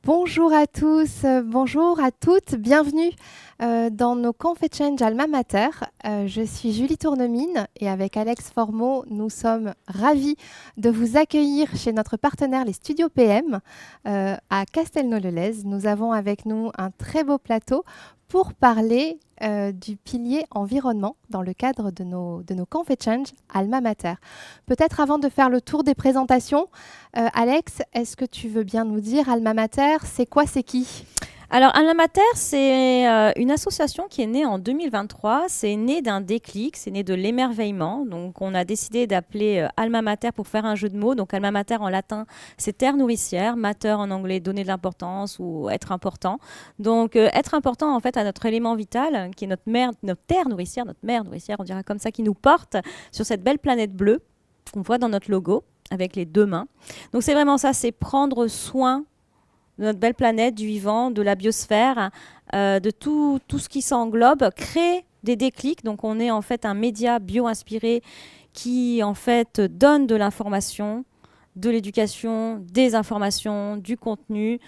Bonjour à tous, bonjour à toutes, bienvenue dans nos Conf-Exchange Alma Mater. Je suis Julie Tournemine et avec Alex Formeau, nous sommes ravis de vous accueillir chez notre partenaire les Studios PM à Castelnau-le-Lez. Nous avons avec nous un très beau plateau pour parler du pilier environnement dans le cadre de nos Conf-Exchange Alma Mater. Peut-être avant de faire le tour des présentations, Alex, est-ce que tu veux bien nous dire Alma Mater, c'est quoi, c'est qui? Alors, Alma Mater, c'est une association qui est née en 2023. C'est né d'un déclic, c'est né de l'émerveillement. Donc, on a décidé d'appeler Alma Mater pour faire un jeu de mots. Donc, Alma Mater en latin, c'est terre nourricière. Mater en anglais, donner de l'importance ou être important. Donc, être important, en fait, à notre élément vital, qui est notre mère, notre terre nourricière, on dirait comme ça, qui nous porte sur cette belle planète bleue qu'on voit dans notre logo avec les deux mains. Donc, c'est vraiment ça, c'est prendre soin de notre belle planète, du vivant, de la biosphère, de tout ce qui s'englobe, créer des déclics. Donc on est en fait un média bio-inspiré qui en fait donne de l'information, de l'éducation, des informations, du contenu,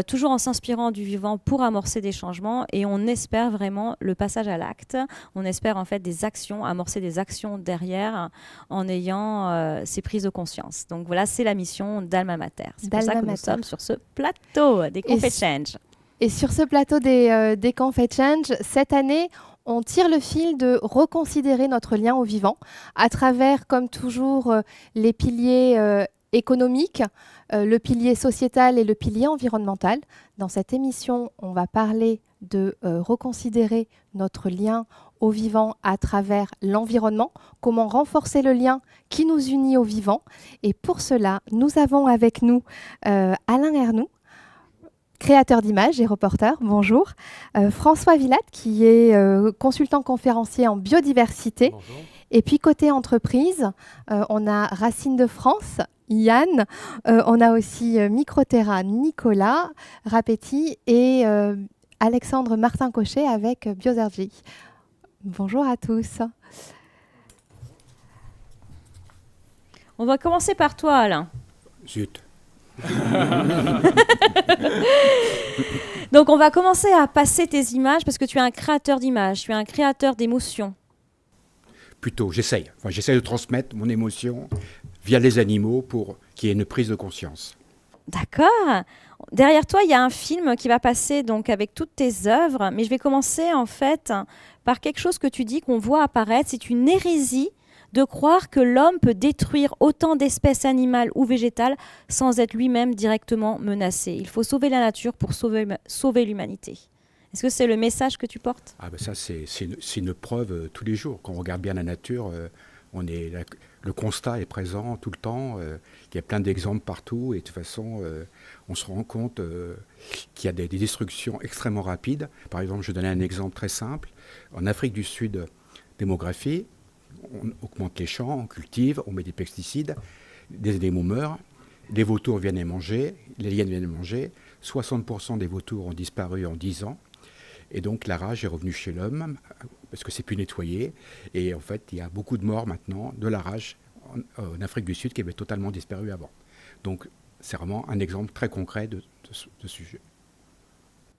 toujours en s'inspirant du vivant pour amorcer des changements. Et on espère vraiment le passage à l'acte. On espère en fait des actions, amorcer des actions derrière en ayant ces prises de conscience. Donc voilà, c'est la mission d'Alma Mater. C'est pour ça D'Alma que nous Mater. sommes sur ce plateau des Et, Conf-Exchange. et sur ce plateau des Conf-Exchange, cette année, on tire le fil de reconsidérer notre lien au vivant à travers, comme toujours, les piliers économiques, le pilier sociétal et le pilier environnemental. Dans cette émission, on va parler de reconsidérer notre lien au vivant à travers l'environnement, comment renforcer le lien qui nous unit au vivant. Et pour cela, nous avons avec nous Alain Ernoux, créateur d'images et reporter, bonjour. François Villatte, qui est consultant conférencier en biodiversité. Bonjour. Et puis côté entreprise, on a Racine de France, Yann, on a aussi Microterra, Nicolas Rapetti et Alexandre Martin-Cochet avec Biosergy. Bonjour à tous. On va commencer par toi, Alain. Zut. Donc on va commencer à passer tes images parce que tu es un créateur d'images, tu es un créateur d'émotions. Plutôt, j'essaye. Enfin, j'essaye de transmettre mon émotion via les animaux pour qu'il y ait une prise de conscience. D'accord. Derrière toi, il y a un film qui va passer donc avec toutes tes œuvres, mais je vais commencer en fait par quelque chose que tu dis qu'on voit apparaître. C'est une hérésie de croire que l'homme peut détruire autant d'espèces animales ou végétales sans être lui-même directement menacé. Il faut sauver la nature pour sauver l'humanité. Est-ce que c'est le message que tu portes? Ah ben ça, c'est une preuve tous les jours. Quand on regarde bien la nature, le constat est présent tout le temps. Il y a plein d'exemples partout et de toute façon, on se rend compte qu'il y a des destructions extrêmement rapides. Par exemple, je vais donner un exemple très simple. En Afrique du Sud, démographie, on augmente les champs, on cultive, on met des pesticides, des animaux meurent, les vautours viennent les manger, les hyènes viennent les manger, 60% des vautours ont disparu en 10 ans, et donc la rage est revenue chez l'homme, parce que c'est plus nettoyé, et en fait il y a beaucoup de morts maintenant de la rage en Afrique du Sud qui avait totalement disparu avant. Donc c'est vraiment un exemple très concret de ce sujet.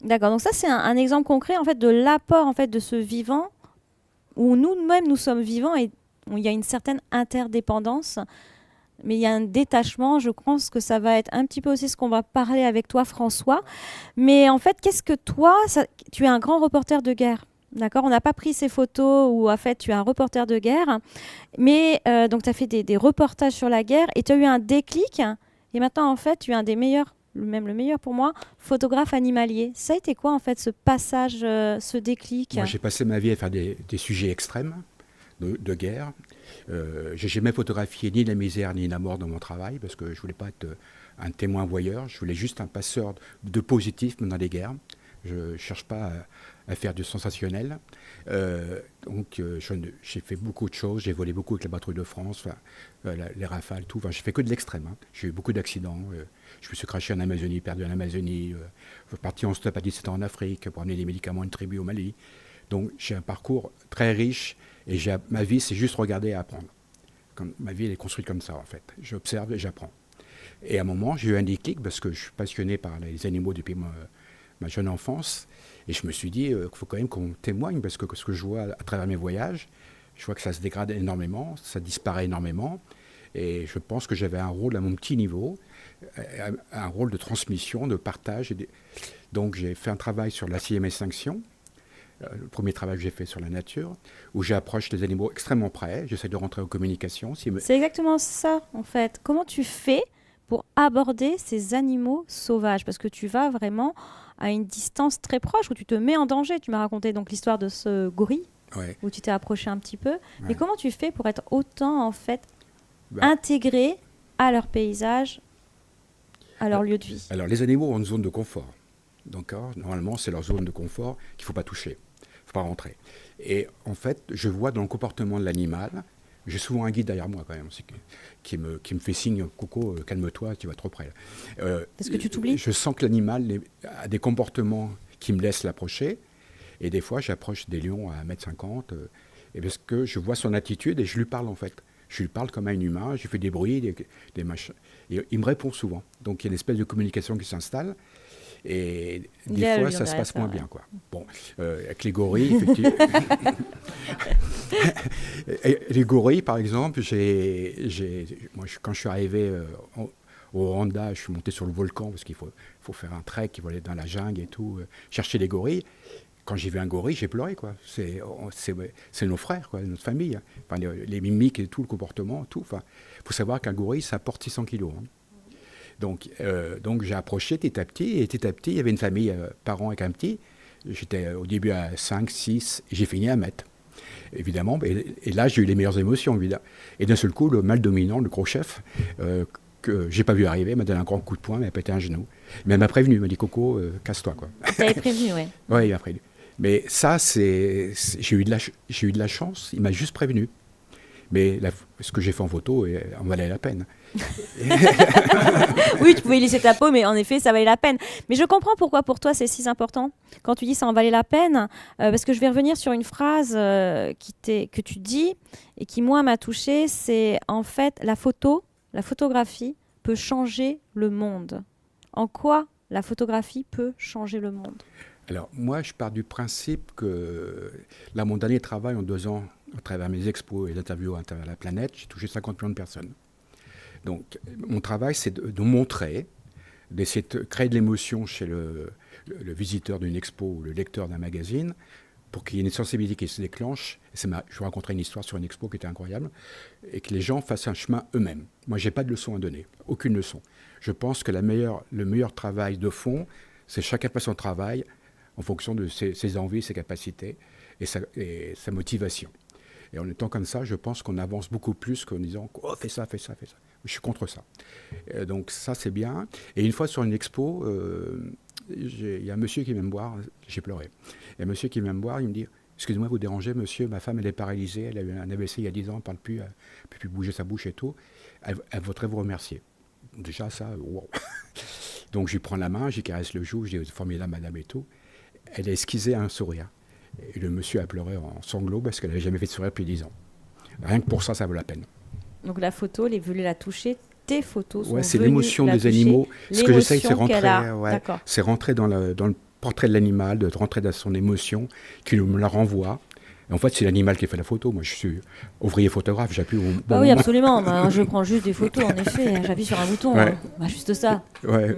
D'accord, donc ça c'est un exemple concret en fait de l'apport en fait de ce vivant où nous-mêmes nous sommes vivants et où il y a une certaine interdépendance, mais il y a un détachement. Je pense que ça va être un petit peu aussi ce qu'on va parler avec toi, François. Mais en fait, qu'est-ce que toi, tu es un grand reporter de guerre. D'accord, on n'a pas pris ces photos où en fait tu es un reporter de guerre, mais donc tu as fait des reportages sur la guerre et tu as eu un déclic et maintenant en fait tu es un des meilleurs, même le meilleur pour moi, photographe animalier. Ça a été quoi en fait ce passage, ce déclic? Moi j'ai passé ma vie à faire des sujets extrêmes de guerre. J'ai jamais photographié ni la misère ni la mort dans mon travail parce que je voulais pas être un témoin voyeur, je voulais juste un passeur de positif dans les guerres. Je ne cherche pas à faire du sensationnel. J'ai fait beaucoup de choses, j'ai volé beaucoup avec la patrouille de France, les rafales, tout. Enfin, j'ai fait que de l'extrême. J'ai eu beaucoup d'accidents. Je me suis craché en Amazonie, perdu en Amazonie. Je suis parti en stop à 17 ans en Afrique pour amener des médicaments à une tribu au Mali. Donc j'ai un parcours très riche et ma vie, c'est juste regarder et apprendre. Ma vie, elle est construite comme ça, en fait. J'observe et j'apprends. Et à un moment, j'ai eu un déclic parce que je suis passionné par les animaux depuis ma jeune enfance. Et je me suis dit qu'il faut quand même qu'on témoigne parce que ce que je vois à travers mes voyages, je vois que ça se dégrade énormément, ça disparaît énormément. Et je pense que j'avais un rôle à mon petit niveau, un rôle de transmission, de partage. Donc j'ai fait un travail sur la 6e extinction, le premier travail que j'ai fait sur la nature, où j'approche les animaux extrêmement près, j'essaie de rentrer en communication. C'est exactement ça, en fait. Comment tu fais pour aborder ces animaux sauvages? Parce que tu vas vraiment à une distance très proche, où tu te mets en danger. Tu m'as raconté donc l'histoire de ce gorille, où tu t'es approché un petit peu. Mais comment tu fais pour être autant, en fait, intégré à leur paysage, à leur lieu de vie? Alors, les animaux ont une zone de confort. Donc, normalement, c'est leur zone de confort qu'il ne faut pas toucher, il ne faut pas rentrer. Et en fait, je vois dans le comportement de l'animal, j'ai souvent un guide derrière moi quand même, qui me fait signe, Coco, calme-toi, tu vas trop près. Est-ce que tu t'oublies? Je sens que l'animal a des comportements qui me laissent l'approcher. Et des fois, j'approche des lions à 1,50 m, et parce que je vois son attitude et je lui parle en fait. Je lui parle comme un humain, je fais des bruits, des machins. Et il me répond souvent. Donc il y a une espèce de communication qui s'installe. Et des fois, ça se passe moins bien, quoi. Bon, avec les gorilles, effectivement. Les gorilles, par exemple, quand je suis arrivé au Rwanda, je suis monté sur le volcan parce qu'il faut faire un trek, il faut aller dans la jungle et tout, chercher les gorilles. Quand j'ai vu un gorille, j'ai pleuré, quoi. C'est nos frères, quoi, notre famille. Hein. Enfin, les mimiques et tout, le comportement, tout. Enfin, faut savoir qu'un gorille, ça porte 600 kilos. Hein. Donc j'ai approché petit à petit, et petit à petit, il y avait une famille, parents avec un petit. J'étais au début à 5, 6, et j'ai fini à 1 mètre. Évidemment, et là, j'ai eu les meilleures émotions, évidemment. Et d'un seul coup, le mâle dominant, le gros chef, que j'ai pas vu arriver, m'a donné un grand coup de poing, m'a pété un genou. Mais elle m'a prévenu, elle m'a dit, Coco, casse-toi, quoi. T'avais prévenu, oui. Oui, il m'a prévenu. Mais ça, j'ai eu de la chance, il m'a juste prévenu. Mais ce que j'ai fait en photo, en valait la peine. Oui, tu pouvais y laisser ta peau, mais en effet, ça valait la peine. Mais je comprends pourquoi pour toi c'est si important quand tu dis ça en valait la peine, parce que je vais revenir sur une phrase que tu dis et qui, moi, m'a touchée. C'est en fait la photographie peut changer le monde. En quoi la photographie peut changer le monde? Alors, moi, je pars du principe que là, mon dernier travail en 2 ans, à travers mes expos et interviews à travers la planète, j'ai touché 50 millions de personnes. Donc, mon travail, c'est de montrer, d'essayer de créer de l'émotion chez le visiteur d'une expo ou le lecteur d'un magazine, pour qu'il y ait une sensibilité qui se déclenche. Je vous raconterai une histoire sur une expo qui était incroyable, et que les gens fassent un chemin eux-mêmes. Moi, je n'ai pas de leçon à donner, aucune leçon. Je pense que le meilleur travail de fond, c'est chacun fait son travail en fonction de ses envies, ses capacités et sa motivation. Et en étant comme ça, je pense qu'on avance beaucoup plus qu'en disant « Oh, fais ça, fais ça, fais ça ». Je suis contre ça. Donc ça, c'est bien. Et une fois sur une expo, il y a un monsieur qui vient me voir, j'ai pleuré. Il y a un monsieur qui vient me voir, il me dit « Excusez-moi, vous dérangez, monsieur, ma femme, elle est paralysée, elle a eu un AVC il y a 10 ans, elle ne parle plus, elle ne peut plus bouger sa bouche et tout. Elle voudrait vous remercier. » Déjà, ça, wow. Donc je lui prends la main, j'y caresse le joue, je dis « Formidable, madame et tout ». Elle a esquissé un sourire. Et le monsieur a pleuré en sanglots parce qu'elle n'avait jamais fait de sourire depuis 10 ans. Rien que pour ça, ça vaut la peine. Donc la photo, elle est venue la toucher, tes photos sont venues c'est l'émotion des animaux. Ce que j'essaye, c'est rentrer dans le portrait de l'animal, de rentrer dans son émotion, qui me la renvoie. Et en fait, c'est l'animal qui fait la photo. Moi, je suis ouvrier photographe, j'appuie au bon oui, absolument. Je prends juste des photos, en effet. J'appuie sur un bouton. Ouais. Juste ça. Ouais.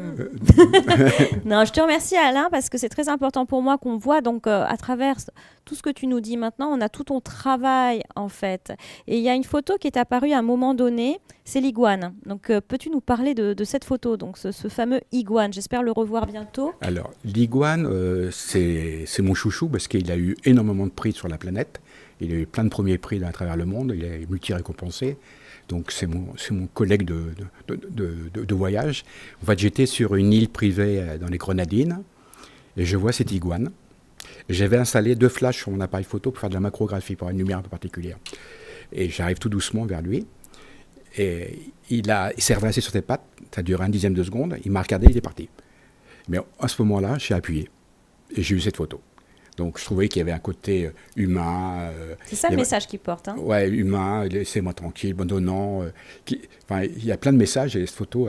Non, je te remercie, Alain, parce que c'est très important pour moi qu'on voit, donc, à travers tout ce que tu nous dis maintenant, on a tout ton travail, en fait. Et il y a une photo qui est apparue à un moment donné, c'est l'iguane. Donc, peux-tu nous parler de cette photo, donc ce fameux iguane? J'espère le revoir bientôt. Alors, l'iguane, c'est mon chouchou, parce qu'il a eu énormément de prix sur la planète. Il a eu plein de premiers prix à travers le monde, il est multi-récompensé. Donc c'est mon collègue de voyage. En fait, j'étais sur une île privée dans les Grenadines et je vois cette iguane. J'avais installé 2 flashs sur mon appareil photo pour faire de la macrographie, pour une lumière un peu particulière. Et j'arrive tout doucement vers lui. Et il s'est redressé sur ses pattes, ça a duré 1/10 de seconde, il m'a regardé, il est parti. Mais à ce moment-là, j'ai appuyé et j'ai eu cette photo. Donc je trouvais qu'il y avait un côté humain. C'est ça il y le avait- message qui porte. Hein. Ouais, humain, laissez-moi tranquille, bon donnant. Enfin, il y a plein de messages et cette photo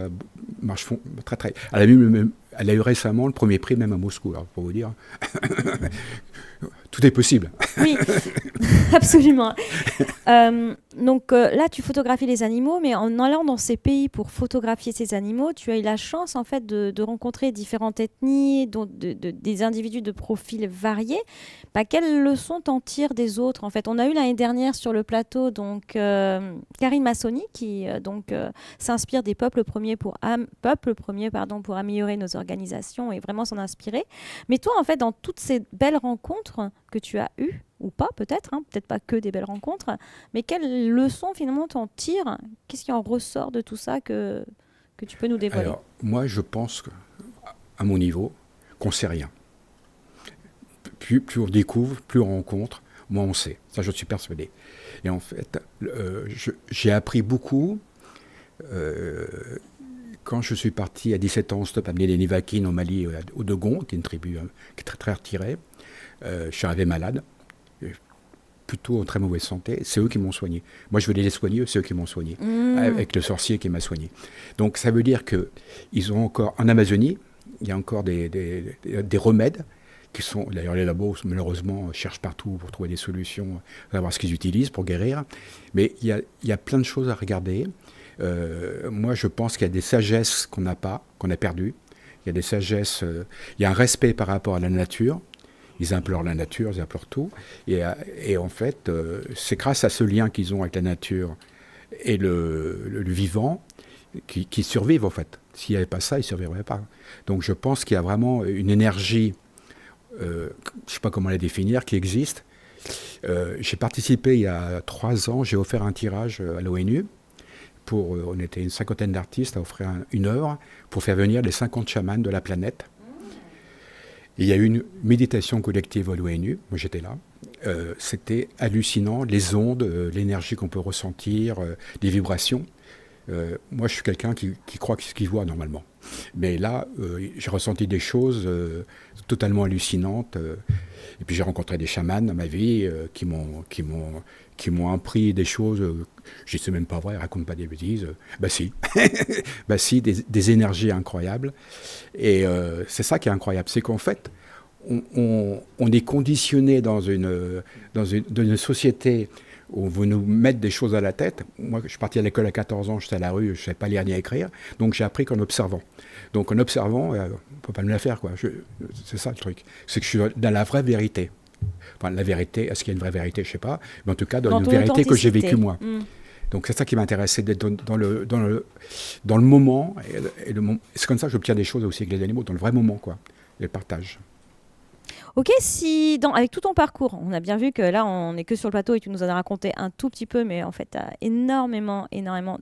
marche très très. Elle a eu récemment le premier prix même à Moscou, alors, pour vous dire. Tout est possible. Oui, absolument. Là, tu photographies les animaux, mais en allant dans ces pays pour photographier ces animaux, tu as eu la chance en fait de rencontrer différentes ethnies, des individus de profils variés. Quelles leçons t'en tires des autres en fait? On a eu l'année dernière sur le plateau Karine Massoni qui s'inspire des peuples premiers pour améliorer nos organisations et vraiment s'en inspirer. Mais toi, en fait, dans toutes ces belles rencontres que tu as eues, ou pas peut-être, peut-être pas que des belles rencontres, mais quelles leçons finalement t'en tires? Qu'est-ce qui en ressort de tout ça que tu peux nous dévoiler? Alors, moi, je pense à mon niveau, qu'on ne sait rien. Plus on découvre, plus on rencontre, moins on sait. Ça, je suis persuadé. Et en fait, j'ai appris beaucoup. Quand je suis parti à 17 ans, stop, amener les Nivakines au Mali, au Dogon, qui est une tribu qui est très très retirée, je suis arrivé malade, plutôt en très mauvaise santé. C'est eux qui m'ont soigné. Moi, je voulais les soigner, c'est eux qui m'ont soigné, avec le sorcier qui m'a soigné. Donc, ça veut dire qu'ils ont encore, en Amazonie, il y a encore des remèdes qui sont, d'ailleurs les labos malheureusement cherchent partout pour trouver des solutions, savoir ce qu'ils utilisent pour guérir. Mais il y a plein de choses à regarder. Moi, je pense qu'il y a des sagesses qu'on n'a pas, qu'on a perdues. Il y a des sagesses, il y a un respect par rapport à la nature. Ils implorent la nature, ils implorent tout. Et en fait, c'est grâce à ce lien qu'ils ont avec la nature et le vivant qui survivent, en fait. S'il n'y avait pas ça, ils ne survivraient pas. Donc je pense qu'il y a vraiment une énergie, je ne sais pas comment la définir, qui existe. J'ai participé il y a 3 ans, j'ai offert un tirage à l'ONU. On était une 50aine d'artistes à offrir une œuvre pour faire venir les 50 chamans de la planète. Et il y a eu une méditation collective à l'ONU, moi j'étais là. C'était hallucinant, les ondes, l'énergie qu'on peut ressentir, les vibrations. Moi je suis quelqu'un qui croit ce qu'il voit normalement. Mais là, j'ai ressenti des choses totalement hallucinantes. Et puis j'ai rencontré des chamans dans ma vie qui m'ont appris des choses. Je ne sais même pas vrai, raconte pas des bêtises. Bah si, bah si, des énergies incroyables. Et c'est ça qui est incroyable, c'est qu'en fait, on est conditionné dans une société où on veut nous mettre des choses à la tête. Moi, je suis parti à l'école à 14 ans, j'étais à la rue, je ne savais pas lire ni écrire. Donc j'ai appris qu'en observant. Donc en observant, on ne peut pas me la faire, quoi. C'est ça le truc. C'est que je suis dans la vraie vérité. Enfin, la vérité, est-ce qu'il y a une vraie vérité, je ne sais pas. Mais en tout cas, dans une vérité que j'ai vécue moi. Donc c'est ça qui m'intéressait, d'être dans le moment. C'est comme ça que j'obtiens des choses aussi avec les animaux, dans le vrai moment, quoi. Et le partage. Ok, avec tout ton parcours, on a bien vu que là, on n'est que sur le plateau et tu nous en as raconté un tout petit peu, mais en fait, tu as énormément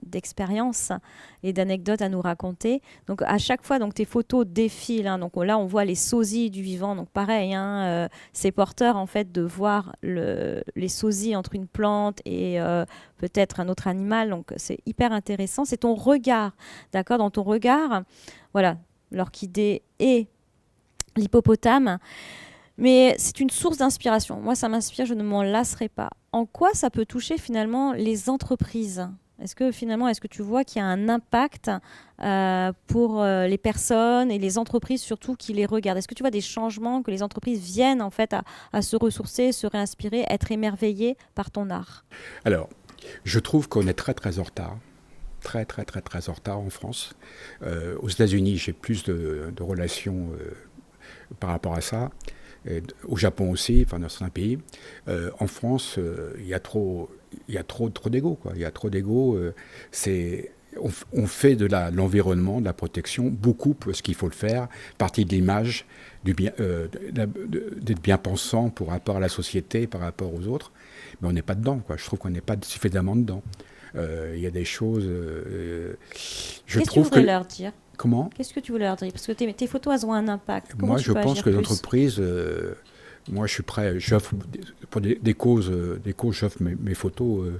d'expérience et d'anecdotes à nous raconter. Donc, à chaque fois, tes photos défilent. Donc là, on voit les sosies du vivant. Donc, pareil, c'est porteur, en fait, de voir les sosies entre une plante et peut-être un autre animal. Donc, c'est hyper intéressant. C'est ton regard, d'accord? Dans ton regard, voilà, l'orchidée et l'hippopotame. Mais c'est une source d'inspiration. Moi, ça m'inspire, je ne m'en lasserai pas. En quoi ça peut toucher finalement les entreprises? Est-ce que tu vois qu'il y a un impact pour les personnes et les entreprises surtout qui les regardent? Est-ce que tu vois des changements, que les entreprises viennent en fait à se ressourcer, se réinspirer, être émerveillées par ton art? Alors, je trouve qu'on est très très en retard. Très très très très en retard en France. Aux États-Unis, j'ai plus de relations par rapport à ça. Au Japon aussi, enfin dans certains pays. En France, il y a trop d'ego, quoi. Il y a trop d'ego. On fait de l'environnement, de la protection, beaucoup parce qu'il faut le faire, partie de l'image, d'être bien pensant par rapport à la société, par rapport aux autres. Mais on n'est pas dedans, quoi. Je trouve qu'on n'est pas suffisamment dedans. Il y a des choses. Qu'est-ce que tu voudrais leur dire? Comment? Qu'est-ce que tu voulais leur dire? Parce que tes photos, elles ont un impact. Comment moi, je pense que les entreprises, moi, je suis prêt. J'offre pour des causes, j'offre mes photos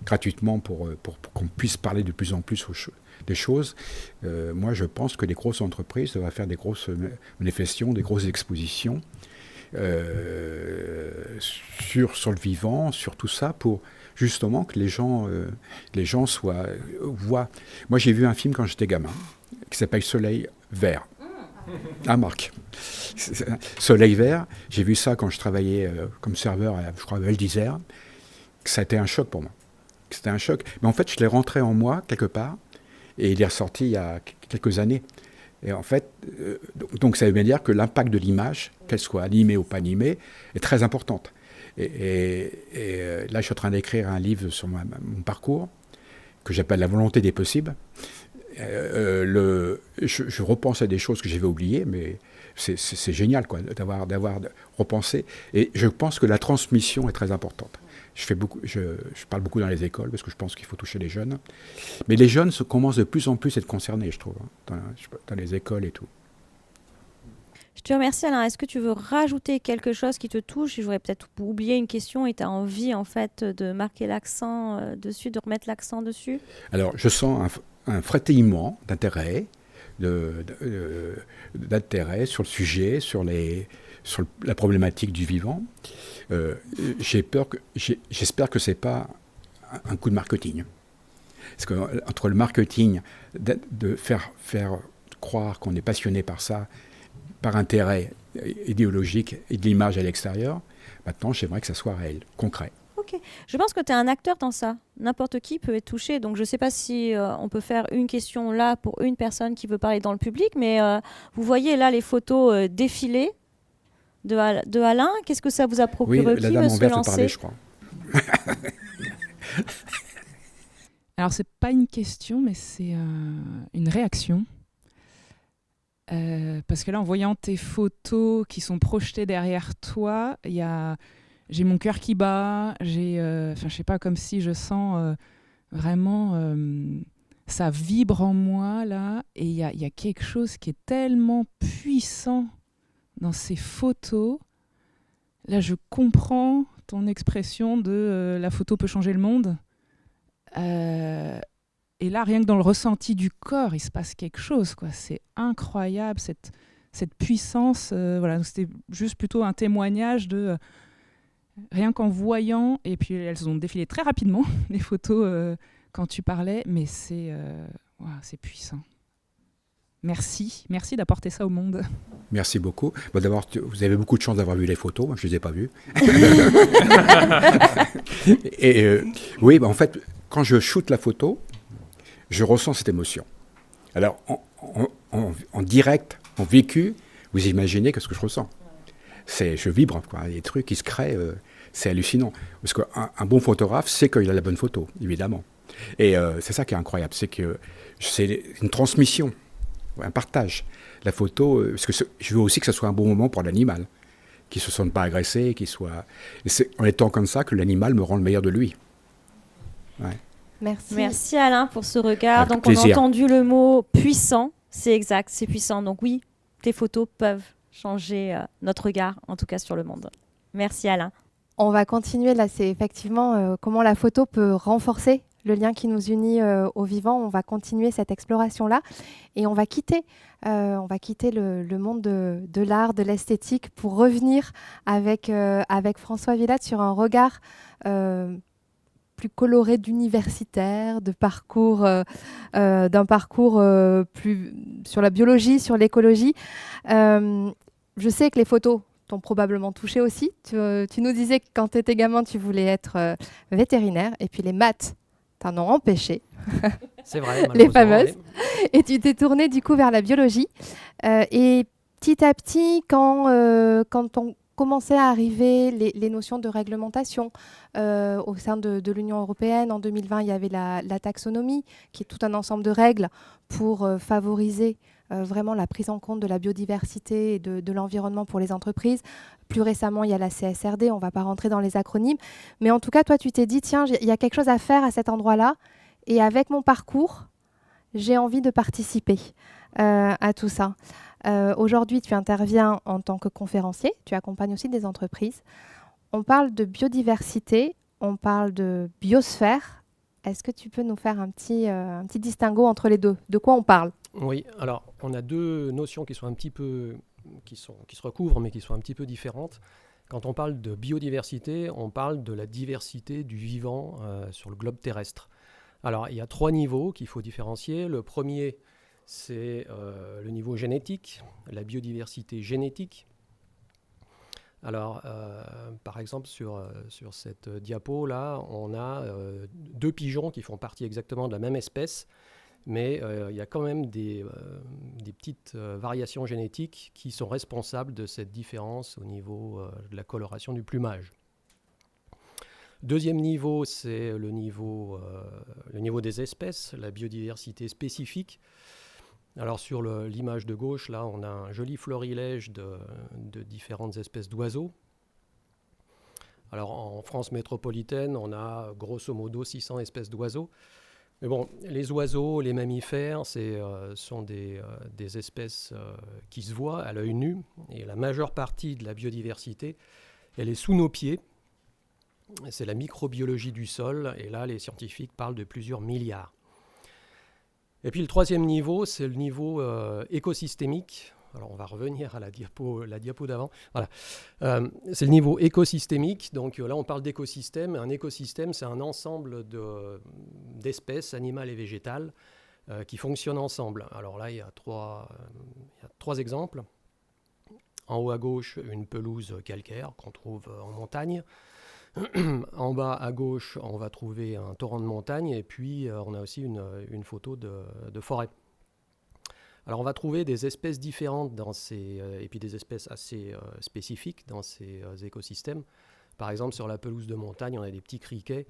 gratuitement pour qu'on puisse parler de plus en plus des choses. Moi, je pense que les grosses entreprises doivent faire des grosses manifestations, des grosses expositions. sur le vivant, sur tout ça, pour justement que les gens voient. Moi, j'ai vu un film quand j'étais gamin, qui s'appelle Soleil vert. Ah, Marc. Soleil vert, j'ai vu ça quand je travaillais comme serveur, je crois, à Val d'Isère. Ça a été un choc pour moi. C'était un choc. Mais en fait, je l'ai rentré en moi, quelque part, et il est ressorti il y a quelques années. Et en fait, donc ça veut bien dire que l'impact de l'image, qu'elle soit animée ou pas animée, est très importante. Et là, je suis en train d'écrire un livre sur mon parcours, que j'appelle La volonté des possibles. Je repense à des choses que j'avais oubliées, mais c'est génial quoi, d'avoir repensé. Et je pense que la transmission est très importante. Je parle beaucoup dans les écoles parce que je pense qu'il faut toucher les jeunes. Mais les jeunes commencent de plus en plus à être concernés, je trouve, dans les écoles et tout. Je te remercie Alain. Est-ce que tu veux rajouter quelque chose qui te touche? J'aurais peut-être oublié une question et tu as envie en fait de marquer l'accent dessus, de remettre l'accent dessus? Alors je sens un frétillement d'intérêt, d'intérêt sur le sujet, sur la problématique du vivant. J'espère que c'est pas un coup de marketing. Parce que entre le marketing, de faire croire qu'on est passionné par ça, par intérêt idéologique et de l'image à l'extérieur, maintenant j'aimerais que ça soit réel, concret. Ok, je pense que tu es un acteur dans ça. N'importe qui peut être touché. Donc je ne sais pas si on peut faire une question là pour une personne qui veut parler dans le public, mais vous voyez là les photos défilées de Alain. Qu'est-ce que ça vous a procuré? Oui, la dame en vert te parlait, je crois. Alors, c'est pas une question, mais c'est une réaction. Parce que là, en voyant tes photos qui sont projetées derrière toi, j'ai mon cœur qui bat, je sais pas, comme si je sens vraiment, ça vibre en moi, là, et il y a quelque chose qui est tellement puissant dans ces photos. Là, je comprends ton expression de la photo peut changer le monde. Et là, rien que dans le ressenti du corps, il se passe quelque chose, quoi. C'est incroyable, cette puissance. Voilà, c'était juste plutôt un témoignage de... rien qu'en voyant, et puis elles ont défilé très rapidement, les photos, quand tu parlais, mais c'est puissant. Merci d'apporter ça au monde. Merci beaucoup. Bon, d'abord, vous avez beaucoup de chance d'avoir vu les photos, moi je ne les ai pas vues. Et oui, en fait, quand je shoote la photo, je ressens cette émotion. Alors, en direct, en vécu, vous imaginez ce que je ressens. Je vibre, quoi. Il y a des trucs qui se créent, c'est hallucinant. Parce qu'un bon photographe sait qu'il a la bonne photo, évidemment. Et c'est ça qui est incroyable, c'est que c'est une transmission, un partage. La photo, parce que je veux aussi que ce soit un bon moment pour l'animal, qu'il ne se sente pas agressé, qu'il soit... Et c'est en étant comme ça que l'animal me rend le meilleur de lui. Ouais. Merci Alain pour ce regard. Avec donc plaisir. On a entendu le mot puissant, c'est exact, c'est puissant. Donc oui, tes photos peuvent changer notre regard, en tout cas sur le monde. Merci Alain. On va continuer là, c'est effectivement comment la photo peut renforcer le lien qui nous unit au vivant. On va continuer cette exploration-là et on va quitter le monde de l'art, de l'esthétique pour revenir avec François Villatte sur un regard plus coloré d'universitaire, d'un parcours plus sur la biologie, sur l'écologie. Je sais que les photos t'ont probablement touché aussi. Tu nous disais que quand tu étais gamin, tu voulais être vétérinaire et puis les maths t'en ont empêché. C'est vrai, les fameuses. Oui. Et tu t'es tourné du coup vers la biologie. Et petit à petit, quand on commençait à arriver les notions de réglementation au sein de l'Union européenne, en 2020, il y avait la taxonomie, qui est tout un ensemble de règles pour favoriser vraiment la prise en compte de la biodiversité et de l'environnement pour les entreprises. Plus récemment, il y a la CSRD, on ne va pas rentrer dans les acronymes. Mais en tout cas, toi, tu t'es dit, tiens, il y a quelque chose à faire à cet endroit-là. Et avec mon parcours, j'ai envie de participer à tout ça. Aujourd'hui, tu interviens en tant que conférencier. Tu accompagnes aussi des entreprises. On parle de biodiversité, on parle de biosphère. Est-ce que tu peux nous faire un petit distinguo entre les deux? De quoi on parle? Oui, alors on a deux notions qui sont un petit peu se recouvrent, mais qui sont un petit peu différentes. Quand on parle de biodiversité, on parle de la diversité du vivant sur le globe terrestre. Alors, il y a 3 niveaux qu'il faut différencier. Le premier, c'est le niveau génétique, la biodiversité génétique. Alors, par exemple, sur cette diapo-là, on a 2 pigeons qui font partie exactement de la même espèce, mais il y a quand même des petites variations génétiques qui sont responsables de cette différence au niveau de la coloration du plumage. Deuxième niveau, c'est le niveau des espèces, la biodiversité spécifique. Alors sur l'image de gauche, là, on a un joli florilège de différentes espèces d'oiseaux. Alors en France métropolitaine, on a grosso modo 600 espèces d'oiseaux. Mais bon, les oiseaux, les mammifères, sont des espèces qui se voient à l'œil nu. Et la majeure partie de la biodiversité, elle est sous nos pieds. C'est la microbiologie du sol. Et là, les scientifiques parlent de plusieurs milliards. Et puis le troisième niveau, c'est le niveau écosystémique. Alors on va revenir à la diapo d'avant. Voilà. C'est le niveau écosystémique. Donc là, on parle d'écosystème. Un écosystème, c'est un ensemble d'espèces animales et végétales qui fonctionnent ensemble. Alors là, il y a trois exemples. En haut à gauche, une pelouse calcaire qu'on trouve en montagne. En bas à gauche, on va trouver un torrent de montagne. Et puis, on a aussi une photo de forêt. Alors on va trouver des espèces différentes et puis des espèces assez spécifiques dans ces écosystèmes. Par exemple, sur la pelouse de montagne, on a des petits criquets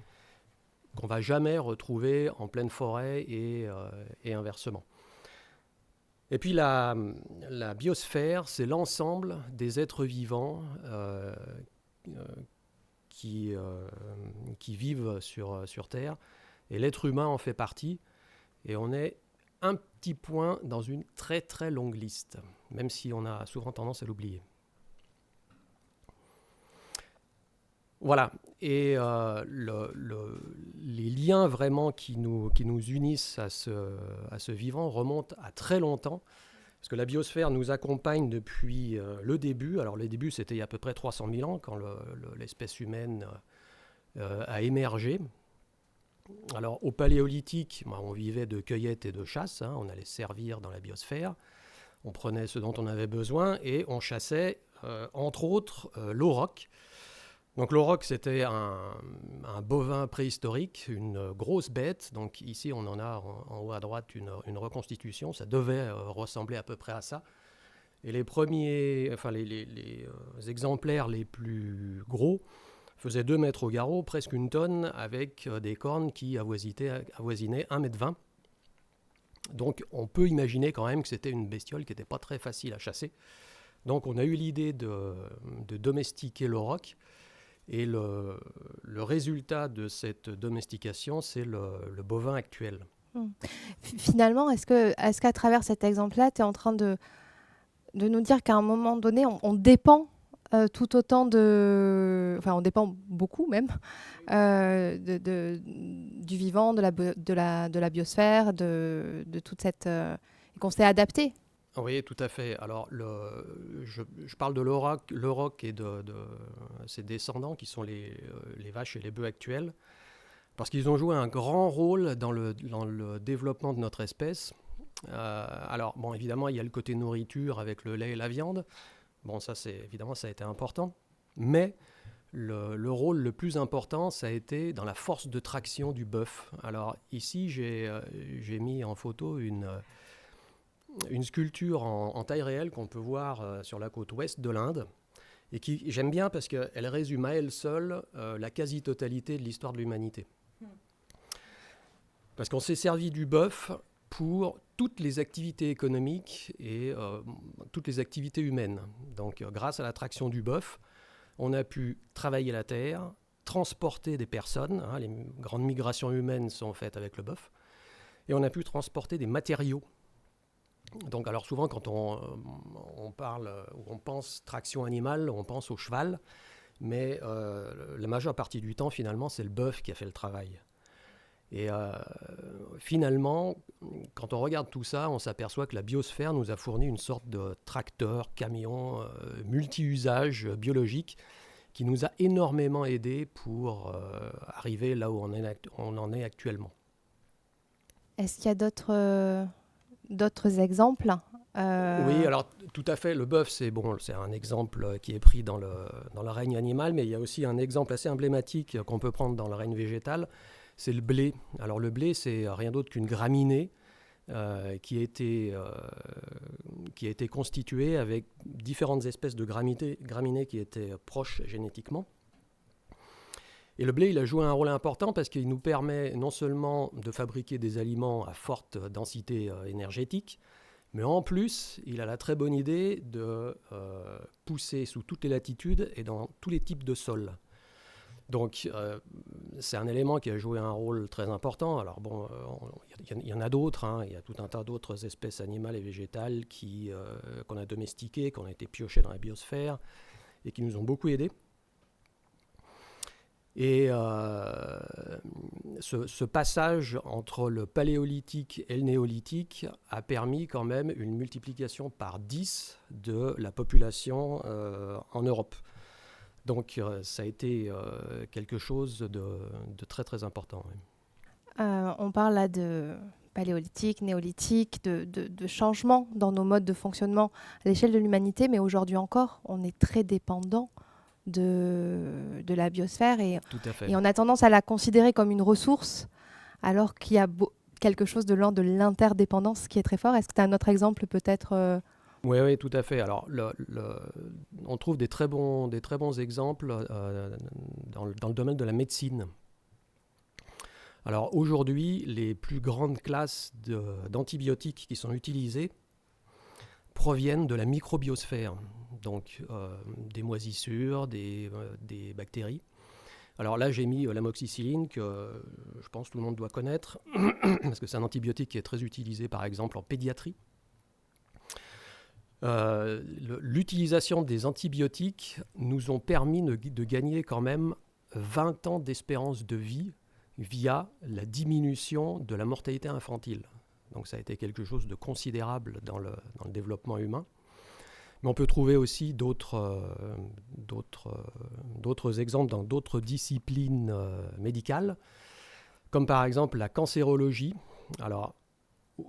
qu'on ne va jamais retrouver en pleine forêt et inversement. Et puis la biosphère, c'est l'ensemble des êtres vivants qui vivent sur Terre. Et l'être humain en fait partie. Et on est un petit point dans une très très longue liste, même si on a souvent tendance à l'oublier. Voilà, et les liens vraiment qui nous unissent à ce vivant remontent à très longtemps, parce que la biosphère nous accompagne depuis le début. Alors le début, c'était il y a à peu près 300 000 ans, quand l'espèce humaine a émergé. Alors au paléolithique, on vivait de cueillette et de chasse, on allait servir dans la biosphère, on prenait ce dont on avait besoin et on chassait entre autres l'auroch. Donc l'auroch, c'était un bovin préhistorique, une grosse bête. Donc ici on en a en haut à droite une reconstitution, ça devait ressembler à peu près à ça. Et les exemplaires les plus gros faisait 2 mètres au garrot, presque 1 tonne, avec des cornes qui avoisinaient 1,20 m. Donc on peut imaginer quand même que c'était une bestiole qui n'était pas très facile à chasser. Donc on a eu l'idée de domestiquer l'auroch. Et le résultat de cette domestication, c'est le bovin actuel. Finalement, est-ce qu'à travers cet exemple-là, tu es en train de nous dire qu'à un moment donné, on dépend tout autant on dépend beaucoup même du vivant, de la biosphère, de toute cette... et qu'on s'est adapté. Oui, tout à fait. Alors, je parle de l'auroch et de ses descendants, qui sont les vaches et les bœufs actuels, parce qu'ils ont joué un grand rôle dans le développement de notre espèce. Alors, bon, évidemment, il y a le côté nourriture avec le lait et la viande. Bon, ça, évidemment, ça a été important. Mais le rôle le plus important, ça a été dans la force de traction du bœuf. Alors, ici, j'ai mis en photo une sculpture en taille réelle qu'on peut voir sur la côte ouest de l'Inde. Et qui, j'aime bien parce qu'elle résume à elle seule la quasi-totalité de l'histoire de l'humanité. Parce qu'on s'est servi du bœuf pour toutes les activités économiques et toutes les activités humaines. Donc grâce à la traction du bœuf, on a pu travailler la terre, transporter des personnes, les grandes migrations humaines sont faites avec le bœuf, et on a pu transporter des matériaux. Donc alors souvent quand on parle ou on pense traction animale, on pense au cheval, mais la majeure partie du temps finalement c'est le bœuf qui a fait le travail. Et finalement, quand on regarde tout ça, on s'aperçoit que la biosphère nous a fourni une sorte de tracteur, camion, multi-usage biologique qui nous a énormément aidés pour arriver là où on en est actuellement. Est-ce qu'il y a d'autres exemples Oui, alors tout à fait. Le bœuf, c'est un exemple qui est pris dans le règne animal, mais il y a aussi un exemple assez emblématique qu'on peut prendre dans le règne végétal, c'est le blé. Alors le blé, c'est rien d'autre qu'une graminée qui a été constituée avec différentes espèces de graminées qui étaient proches génétiquement. Et le blé, il a joué un rôle important parce qu'il nous permet non seulement de fabriquer des aliments à forte densité énergétique, mais en plus, il a la très bonne idée de pousser sous toutes les latitudes et dans tous les types de sols. Donc, c'est un élément qui a joué un rôle très important. Alors bon, il y en a d'autres. Hein. Il y a tout un tas d'autres espèces animales et végétales qu'on a domestiquées, qui ont été piochées dans la biosphère et qui nous ont beaucoup aidés. Et ce passage entre le paléolithique et le néolithique a permis quand même une multiplication par 10 de la population en Europe. Donc ça a été quelque chose de très très important. Oui. On parle là de paléolithique, néolithique, de changement dans nos modes de fonctionnement à l'échelle de l'humanité, mais aujourd'hui encore, on est très dépendant de la biosphère et on a tendance à la considérer comme une ressource alors qu'il y a quelque chose de l'ordre de l'interdépendance qui est très fort. Est-ce que tu as un autre exemple peut-être Oui, tout à fait. Alors, on trouve des très bons exemples dans le domaine de la médecine. Alors aujourd'hui, les plus grandes classes d'antibiotiques qui sont utilisées proviennent de la microbiosphère, donc des moisissures, des bactéries. Alors là, j'ai mis l'amoxicilline, que je pense tout le monde doit connaître, parce que c'est un antibiotique qui est très utilisé, par exemple, en pédiatrie. L'utilisation des antibiotiques nous ont permis de gagner quand même 20 ans d'espérance de vie via la diminution de la mortalité infantile. Donc ça a été quelque chose de considérable dans le développement humain. Mais on peut trouver aussi d'autres exemples dans d'autres disciplines médicales, comme par exemple la cancérologie. Alors,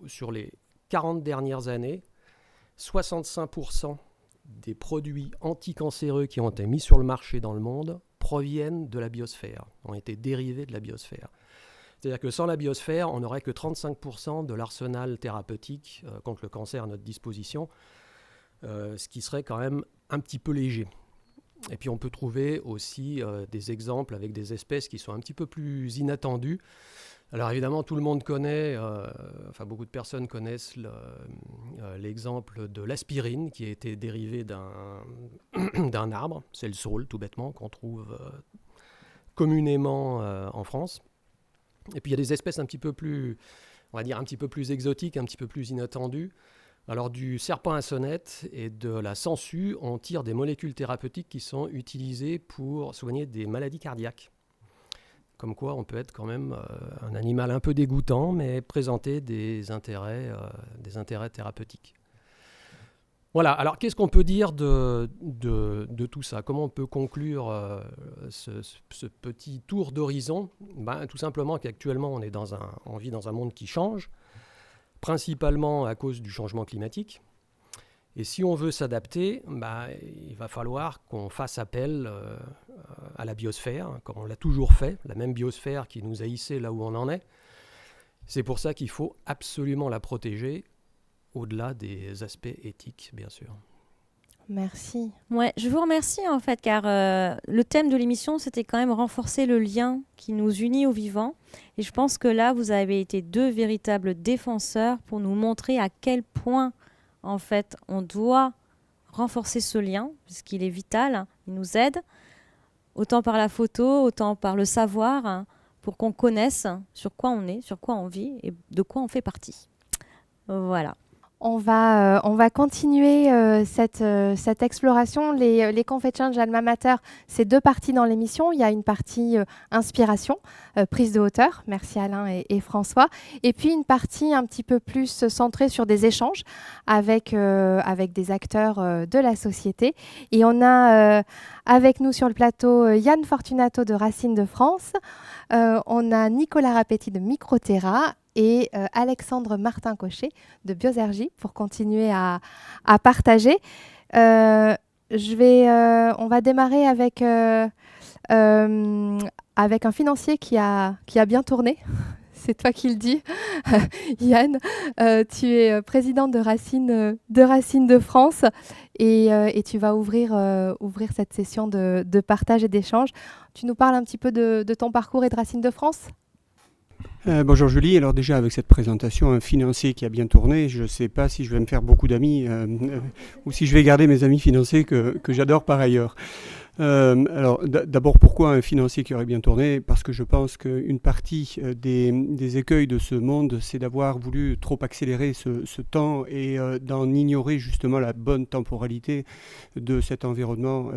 sur les 40 dernières années, 65% des produits anticancéreux qui ont été mis sur le marché dans le monde proviennent de la biosphère, ont été dérivés de la biosphère. C'est-à-dire que sans la biosphère, on n'aurait que 35% de l'arsenal thérapeutique contre le cancer à notre disposition, ce qui serait quand même un petit peu léger. Et puis on peut trouver aussi des exemples avec des espèces qui sont un petit peu plus inattendues. Alors évidemment, tout le monde connaît, beaucoup de personnes connaissent l'exemple de l'aspirine qui a été dérivé d'un arbre, c'est le saule tout bêtement, qu'on trouve communément en France. Et puis il y a des espèces un petit peu plus exotiques, un petit peu plus inattendues. Alors du serpent à sonnette et de la sangsue, on tire des molécules thérapeutiques qui sont utilisées pour soigner des maladies cardiaques. Comme quoi on peut être quand même un animal un peu dégoûtant, mais présenter des intérêts thérapeutiques. Voilà, alors qu'est-ce qu'on peut dire de tout ça ? Comment on peut conclure ce petit tour d'horizon ? Tout simplement qu'actuellement on vit dans un monde qui change, principalement à cause du changement climatique. Et si on veut s'adapter, il va falloir qu'on fasse appel à la biosphère, comme on l'a toujours fait, la même biosphère qui nous a hissés là où on en est. C'est pour ça qu'il faut absolument la protéger, au-delà des aspects éthiques, bien sûr. Merci. Ouais, je vous remercie en fait, car le thème de l'émission, c'était quand même renforcer le lien qui nous unit aux vivants. Et je pense que là, vous avez été deux véritables défenseurs pour nous montrer à quel point, en fait, on doit renforcer ce lien, puisqu'il est vital, il nous aide, autant par la photo, autant par le savoir, pour qu'on connaisse sur quoi on est, sur quoi on vit et de quoi on fait partie. Voilà. On va continuer cette exploration. Les Confechange Alma Mater, c'est 2 parties dans l'émission. Il y a une partie inspiration, prise de hauteur, merci Alain et François, et puis une partie un petit peu plus centrée sur des échanges avec des acteurs de la société. Et on a avec nous sur le plateau Yann Fortunato de Racines de France, on a Nicolas Rapetti de Microterra et Alexandre Martin-Cochet de Biosergie pour continuer à partager. On va démarrer avec un financier qui a bien tourné. C'est toi qui le dis, Yann. Tu es présidente de Racines de France et tu vas ouvrir cette session de partage et d'échange. Tu nous parles un petit peu de ton parcours et de Racines de France ? Bonjour Julie, alors déjà avec cette présentation, un financier qui a bien tourné, je ne sais pas si je vais me faire beaucoup d'amis ou si je vais garder mes amis financiers que j'adore par ailleurs. Alors d'abord, pourquoi un financier qui aurait bien tourné ? Parce que je pense qu'une partie des écueils de ce monde, c'est d'avoir voulu trop accélérer ce temps et d'en ignorer justement la bonne temporalité de cet environnement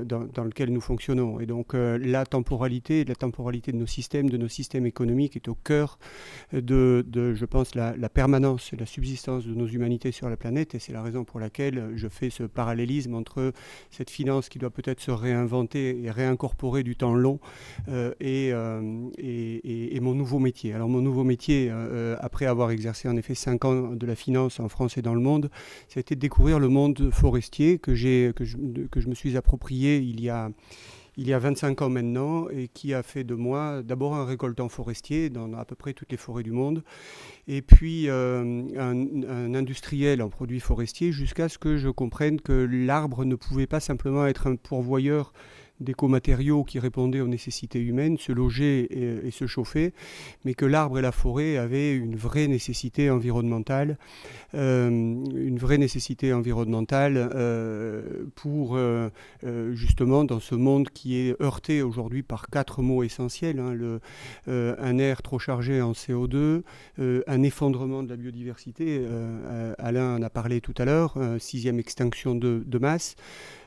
dans lequel nous fonctionnons. Et donc la temporalité de nos systèmes économiques est au cœur je pense, la permanence et la subsistance de nos humanités sur la planète. Et c'est la raison pour laquelle je fais ce parallélisme entre cette finance qui doit peut-être se réinventer et réincorporer du temps long et mon nouveau métier. Alors mon nouveau métier, après avoir exercé en effet 5 ans de la finance en France et dans le monde, ça a été de découvrir le monde forestier que je me suis approprié il y a 25 ans maintenant et qui a fait de moi d'abord un récoltant forestier dans à peu près toutes les forêts du monde et puis un industriel en produits forestiers jusqu'à ce que je comprenne que l'arbre ne pouvait pas simplement être un pourvoyeur d'écomatériaux qui répondaient aux nécessités humaines, se loger et se chauffer, mais que l'arbre et la forêt avaient une vraie nécessité environnementale, pour justement dans ce monde qui est heurté aujourd'hui par 4 mots essentiels, un air trop chargé en CO2, un effondrement de la biodiversité, Alain en a parlé tout à l'heure, 6e extinction de masse,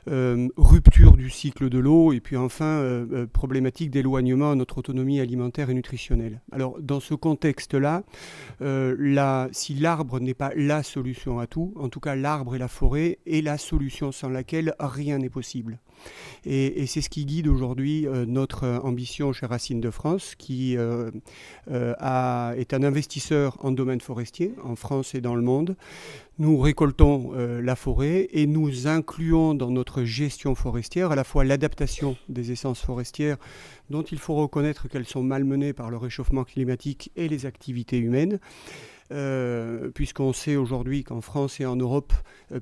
rupture du cycle de l'eau et puis enfin problématique d'éloignement à notre autonomie alimentaire et nutritionnelle. Alors dans ce contexte-là, si l'arbre n'est pas la solution à tout, en tout cas l'arbre et la forêt est la solution sans laquelle rien n'est possible. Et c'est ce qui guide aujourd'hui notre ambition chez Racines de France, qui est un investisseur en domaine forestier, en France et dans le monde. Nous récoltons la forêt et nous incluons dans notre gestion forestière à la fois l'adaptation des essences forestières dont il faut reconnaître qu'elles sont malmenées par le réchauffement climatique et les activités humaines. Puisqu'on sait aujourd'hui qu'en France et en Europe,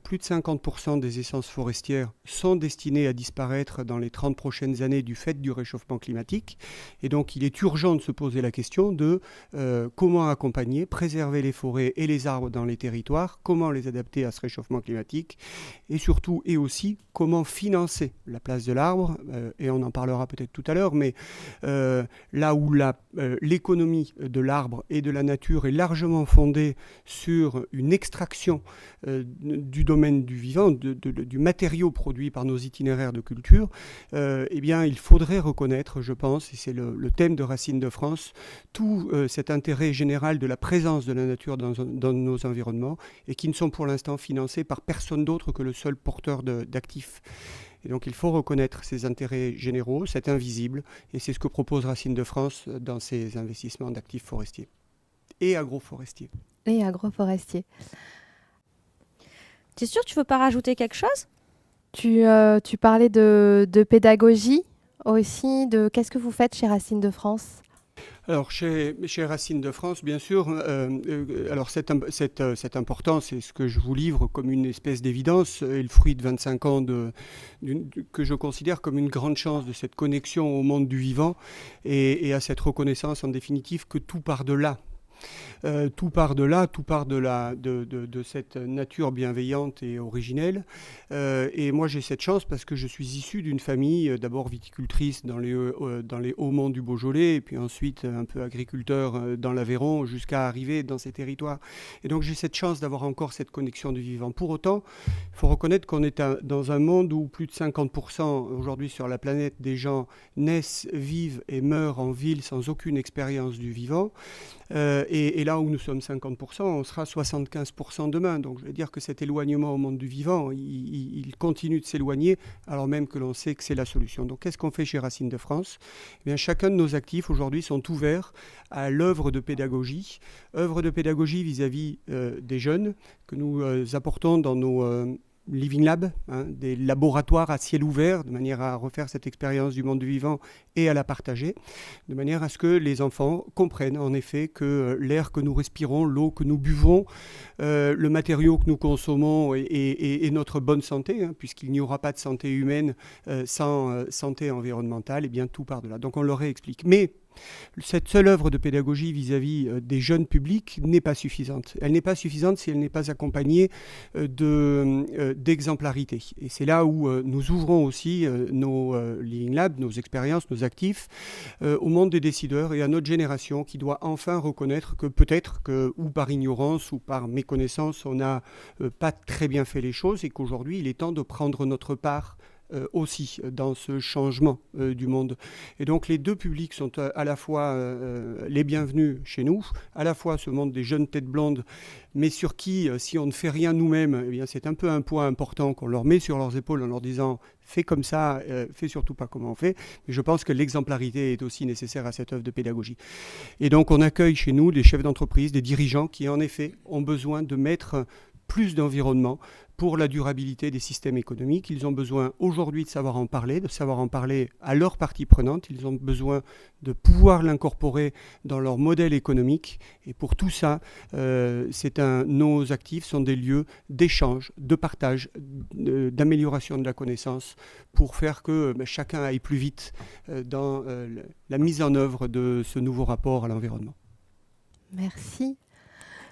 plus de 50% des essences forestières sont destinées à disparaître dans les 30 prochaines années du fait du réchauffement climatique. Et donc il est urgent de se poser la question de comment accompagner, préserver les forêts et les arbres dans les territoires, comment les adapter à ce réchauffement climatique, et surtout et aussi comment financer la place de l'arbre, et on en parlera peut-être tout à l'heure, mais là où l'économie de l'arbre et de la nature est largement fondée sur une extraction du domaine du vivant, du matériau produit par nos itinéraires de culture, eh bien, il faudrait reconnaître, je pense, et c'est le thème de Racines de France, tout cet intérêt général de la présence de la nature dans nos environnements et qui ne sont pour l'instant financés par personne d'autre que le seul porteur d'actifs. Et donc il faut reconnaître ces intérêts généraux, cet invisible, et c'est ce que propose Racines de France dans ses investissements d'actifs forestiers et agroforestiers. Et agroforestiers. Tu es sûr que tu ne veux pas rajouter quelque chose ? Tu parlais de pédagogie aussi, de qu'est-ce que vous faites chez Racines de France ? Alors chez Racines de France, bien sûr, alors c'est important, c'est ce que je vous livre comme une espèce d'évidence, et le fruit de 25 ans que je considère comme une grande chance de cette connexion au monde du vivant et à cette reconnaissance en définitive que tout part de là. Tout part de là, tout part de cette nature bienveillante et originelle. Et moi, j'ai cette chance parce que je suis issu d'une famille, d'abord viticultrice dans les hauts monts du Beaujolais, et puis ensuite un peu agriculteur dans l'Aveyron, jusqu'à arriver dans ces territoires. Et donc, j'ai cette chance d'avoir encore cette connexion du vivant. Pour autant, il faut reconnaître qu'on est dans un monde où plus de 50% aujourd'hui sur la planète des gens naissent, vivent et meurent en ville sans aucune expérience du vivant. Et là où nous sommes 50%, on sera 75% demain. Donc je veux dire que cet éloignement au monde du vivant, il continue de s'éloigner alors même que l'on sait que c'est la solution. Donc qu'est-ce qu'on fait chez Racines de France ? Eh bien, chacun de nos actifs aujourd'hui sont ouverts à l'œuvre de pédagogie. Œuvre de pédagogie vis-à-vis des jeunes que nous apportons dans nos Living Lab, des laboratoires à ciel ouvert, de manière à refaire cette expérience du monde du vivant et à la partager, de manière à ce que les enfants comprennent en effet que l'air que nous respirons, l'eau que nous buvons, le matériau que nous consommons et notre bonne santé, puisqu'il n'y aura pas de santé humaine sans santé environnementale, et bien tout part de là. Donc on leur explique. Mais cette seule œuvre de pédagogie vis-à-vis des jeunes publics n'est pas suffisante. Elle n'est pas suffisante si elle n'est pas accompagnée d'exemplarité. Et c'est là où nous ouvrons aussi nos Living Labs, nos expériences, nos actifs au monde des décideurs et à notre génération qui doit enfin reconnaître que peut-être que, ou par ignorance ou par méconnaissance, on n'a pas très bien fait les choses et qu'aujourd'hui il est temps de prendre notre part aussi dans ce changement du monde. Et donc les deux publics sont à la fois les bienvenus chez nous, à la fois ce monde des jeunes têtes blondes, mais sur qui, si on ne fait rien nous-mêmes, eh bien, c'est un peu un poids important qu'on leur met sur leurs épaules en leur disant « fais comme ça, fais surtout pas comme on fait ». Mais je pense que l'exemplarité est aussi nécessaire à cette œuvre de pédagogie. Et donc on accueille chez nous des chefs d'entreprise, des dirigeants qui en effet ont besoin de mettre plus d'environnement pour la durabilité des systèmes économiques. Ils ont besoin aujourd'hui de savoir en parler à leurs parties prenantes. Ils ont besoin de pouvoir l'incorporer dans leur modèle économique. Et pour tout ça, nos actifs sont des lieux d'échange, de partage, d'amélioration de la connaissance pour faire que chacun aille plus vite dans la mise en œuvre de ce nouveau rapport à l'environnement. Merci.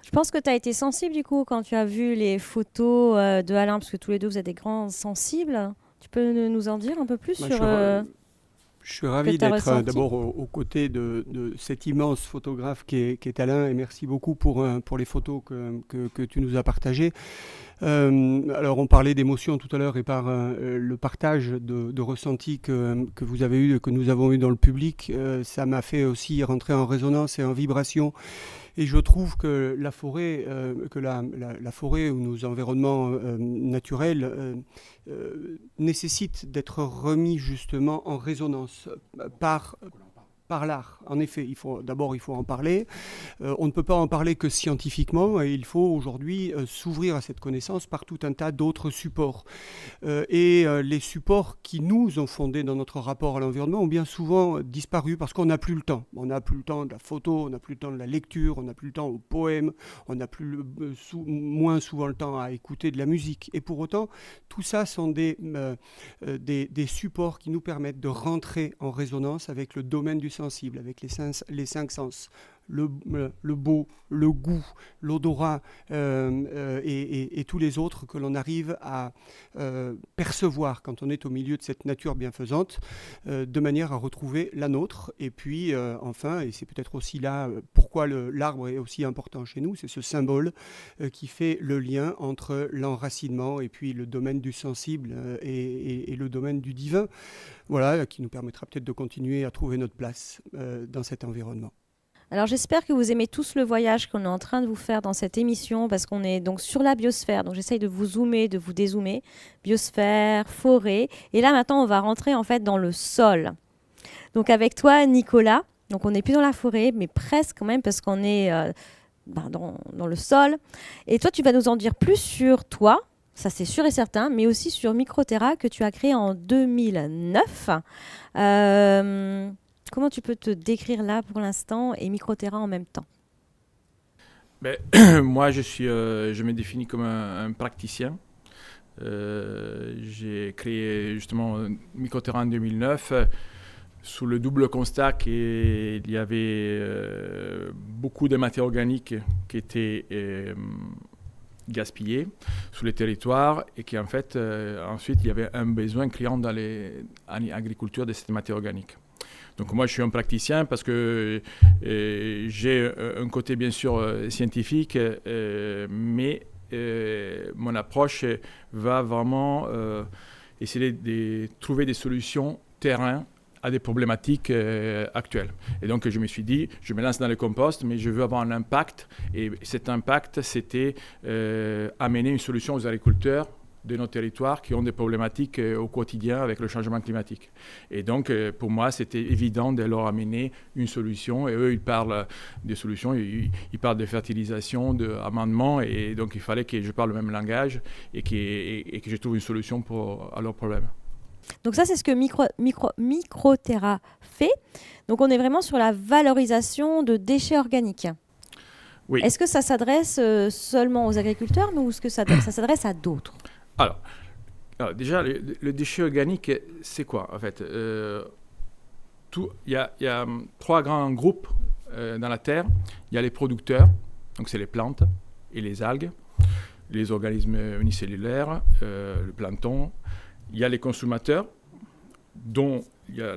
Je pense que tu as été sensible du coup quand tu as vu les photos de Alain, parce que tous les deux vous êtes des grands sensibles. Tu peux nous en dire un peu plus sur... Je suis ravi d'être d'abord aux côtés de cet immense photographe qui est Alain, et merci beaucoup pour les photos que tu nous as partagées. Alors on parlait d'émotion tout à l'heure et par le partage de ressentis que vous avez eu, que nous avons eu dans le public, ça m'a fait aussi rentrer en résonance et en vibration. Et je trouve que la forêt, la forêt ou nos environnements naturels nécessitent d'être remis justement en résonance par l'art. En effet, il faut en parler. On ne peut pas en parler que scientifiquement et il faut aujourd'hui s'ouvrir à cette connaissance par tout un tas d'autres supports. Et les supports qui nous ont fondés dans notre rapport à l'environnement ont bien souvent disparu parce qu'on n'a plus le temps. On n'a plus le temps de la photo, on n'a plus le temps de la lecture, on n'a plus le temps au poème, on n'a plus moins souvent le temps à écouter de la musique. Et pour autant, tout ça sont des supports qui nous permettent de rentrer en résonance avec le domaine du sensible, avec les cinq sens, le beau, le goût, l'odorat et tous les autres que l'on arrive à percevoir quand on est au milieu de cette nature bienfaisante, de manière à retrouver la nôtre. Et puis enfin, et c'est peut-être aussi là pourquoi l'arbre est aussi important chez nous, c'est ce symbole qui fait le lien entre l'enracinement et puis le domaine du sensible et le domaine du divin, voilà, qui nous permettra peut-être de continuer à trouver notre place dans cet environnement. Alors j'espère que vous aimez tous le voyage qu'on est en train de vous faire dans cette émission parce qu'on est donc sur la biosphère. Donc j'essaye de vous zoomer, de vous dézoomer. Biosphère, forêt. Et là maintenant on va rentrer en fait dans le sol. Donc avec toi Nicolas, donc on n'est plus dans la forêt mais presque quand même parce qu'on est dans le sol. Et toi tu vas nous en dire plus sur toi, ça c'est sûr et certain, mais aussi sur Microterra que tu as créé en 2009. Comment tu peux te décrire là pour l'instant et Microterra en même temps ? Moi, je me définis comme un praticien. J'ai créé justement Microterra en 2009. sous le double constat qu'il y avait beaucoup de matières organiques qui étaient gaspillées sur les territoires et qu'en fait, ensuite, il y avait un besoin criant dans l'agriculture de cette matière organique. Donc moi, je suis un praticien parce que j'ai un côté bien sûr scientifique, mais mon approche va vraiment essayer de trouver des solutions terrain à des problématiques actuelles. Et donc, je me suis dit, je me lance dans le compost, mais je veux avoir un impact. Et cet impact, c'était amener une solution aux agriculteurs de nos territoires qui ont des problématiques au quotidien avec le changement climatique. Et donc, pour moi, c'était évident de leur amener une solution. Et eux, ils parlent des solutions, ils parlent de fertilisation, d'amendement. Et donc, il fallait que je parle le même langage et que je trouve une solution à leurs problèmes. Donc ça, c'est ce que Microterra fait. Donc on est vraiment sur la valorisation de déchets organiques. Oui. Est-ce que ça s'adresse seulement aux agriculteurs ou est-ce que ça s'adresse à d'autres ? Alors déjà, le déchet organique, c'est quoi en fait ? Il y a 3 grands groupes dans la Terre. Il y a les producteurs, donc c'est les plantes et les algues, les organismes unicellulaires, le plancton. Il y a les consommateurs, dont il y a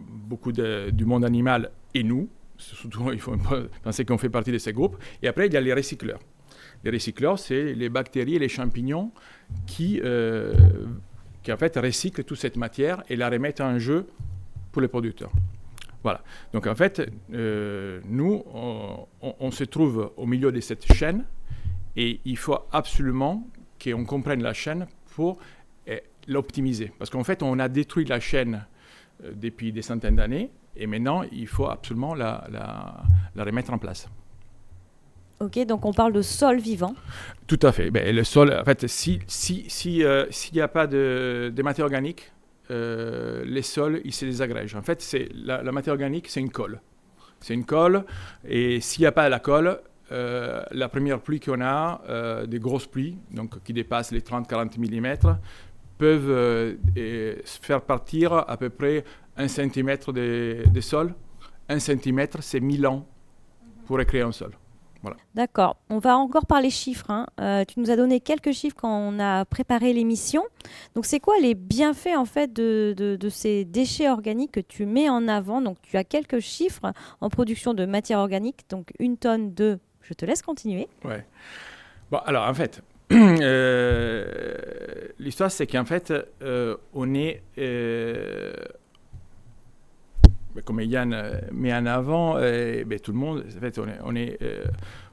beaucoup du monde animal et nous. Surtout, il faut penser qu'on fait partie de ces groupes. Et après, il y a les recycleurs. Les recycleurs, c'est les bactéries et les champignons qui en fait recyclent toute cette matière et la remettent en jeu pour les producteurs. Voilà. Donc en fait, nous, on se trouve au milieu de cette chaîne et il faut absolument qu'on comprenne la chaîne pour l'optimiser. Parce qu'en fait, on a détruit la chaîne depuis des centaines d'années et maintenant, il faut absolument la remettre en place. Ok, donc on parle de sol vivant. Tout à fait. Ben, le sol, en fait, s'il n'y a pas de matière organique, les sols, ils se désagrègent. En fait, la matière organique, c'est une colle. C'est une colle et s'il n'y a pas la colle, la première pluie qu'on a, des grosses pluies, donc qui dépassent les 30-40 mm, peuvent faire partir à peu près 1 cm de sol. 1 cm, c'est 1000 ans pour recréer un sol. Voilà. D'accord. On va encore parler chiffres. Tu nous as donné quelques chiffres quand on a préparé l'émission. Donc, c'est quoi les bienfaits en fait de ces déchets organiques que tu mets en avant ? Donc, tu as quelques chiffres en production de matière organique. Donc, 1 tonne de... Je te laisse continuer. Ouais. Bon, alors, en fait... l'histoire, c'est qu'en fait, on est, comme Yann met en avant, tout le monde, en fait,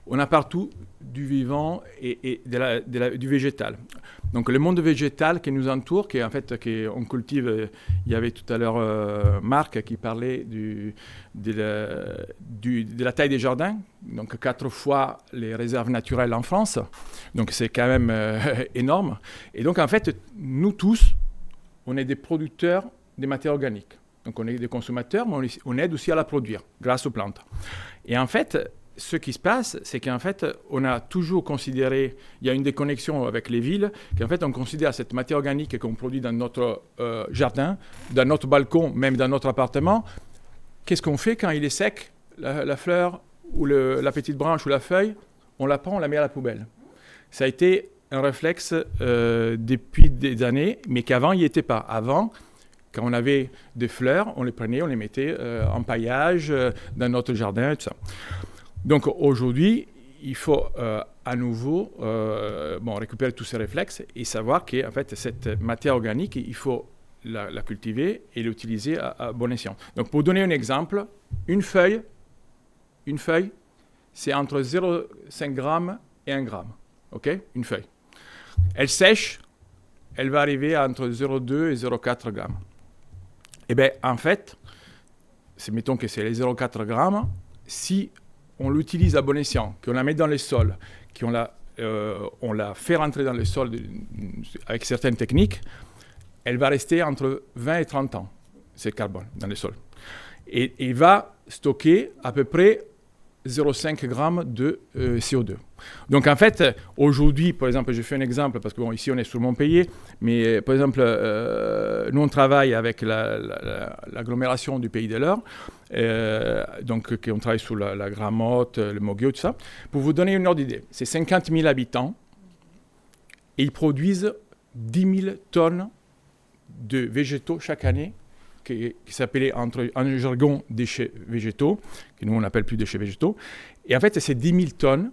on a partout du vivant et du végétal. Donc le monde végétal qui nous entoure, qu'on cultive, il y avait tout à l'heure Marc qui parlait de la taille des jardins, donc 4 fois les réserves naturelles en France, donc c'est quand même énorme. Et donc en fait, nous tous, on est des producteurs de matières organiques. Donc on est des consommateurs, mais on aide aussi à la produire grâce aux plantes. Et en fait, ce qui se passe, c'est qu'en fait, on a toujours considéré, il y a une déconnexion avec les villes, qu'en fait, on considère cette matière organique qu'on produit dans notre jardin, dans notre balcon, même dans notre appartement. Qu'est-ce qu'on fait quand il est sec, la fleur ou la petite branche ou la feuille? On la prend, on la met à la poubelle. Ça a été un réflexe depuis des années, mais qu'avant, il n'y était pas. Avant, quand on avait des fleurs, on les prenait, on les mettait en paillage dans notre jardin, tout ça. Donc aujourd'hui, il faut à nouveau récupérer tous ces réflexes et savoir que fait, cette matière organique, il faut la cultiver et l'utiliser à bon escient. Donc pour donner un exemple, une feuille, c'est entre 0,5 g et 1 g. Okay? Une feuille. Elle sèche, elle va arriver à entre 0,2 et 0,4 g. Eh bien, en fait, mettons que c'est les 0,4 g, si on l'utilise à bon escient, qu'on la met dans les sols, qu'on on la fait rentrer dans les sols avec certaines techniques, elle va rester entre 20 et 30 ans, ce carbone, dans les sols. Et il va stocker à peu près 0,5 grammes de CO2. Donc en fait, aujourd'hui, par exemple, je fais un exemple, parce que bon, ici on est sur Montpellier, mais par exemple, nous on travaille avec l'agglomération du Pays de l'Eure, donc on travaille sur la Gramotte, le Moguio, tout ça. Pour vous donner une ordre d'idée, c'est 50 000 habitants et ils produisent 10 000 tonnes de végétaux chaque année, qui s'appelait en jargon déchets végétaux, que nous on n'appelle plus déchets végétaux. Et en fait, ces 10 000 tonnes,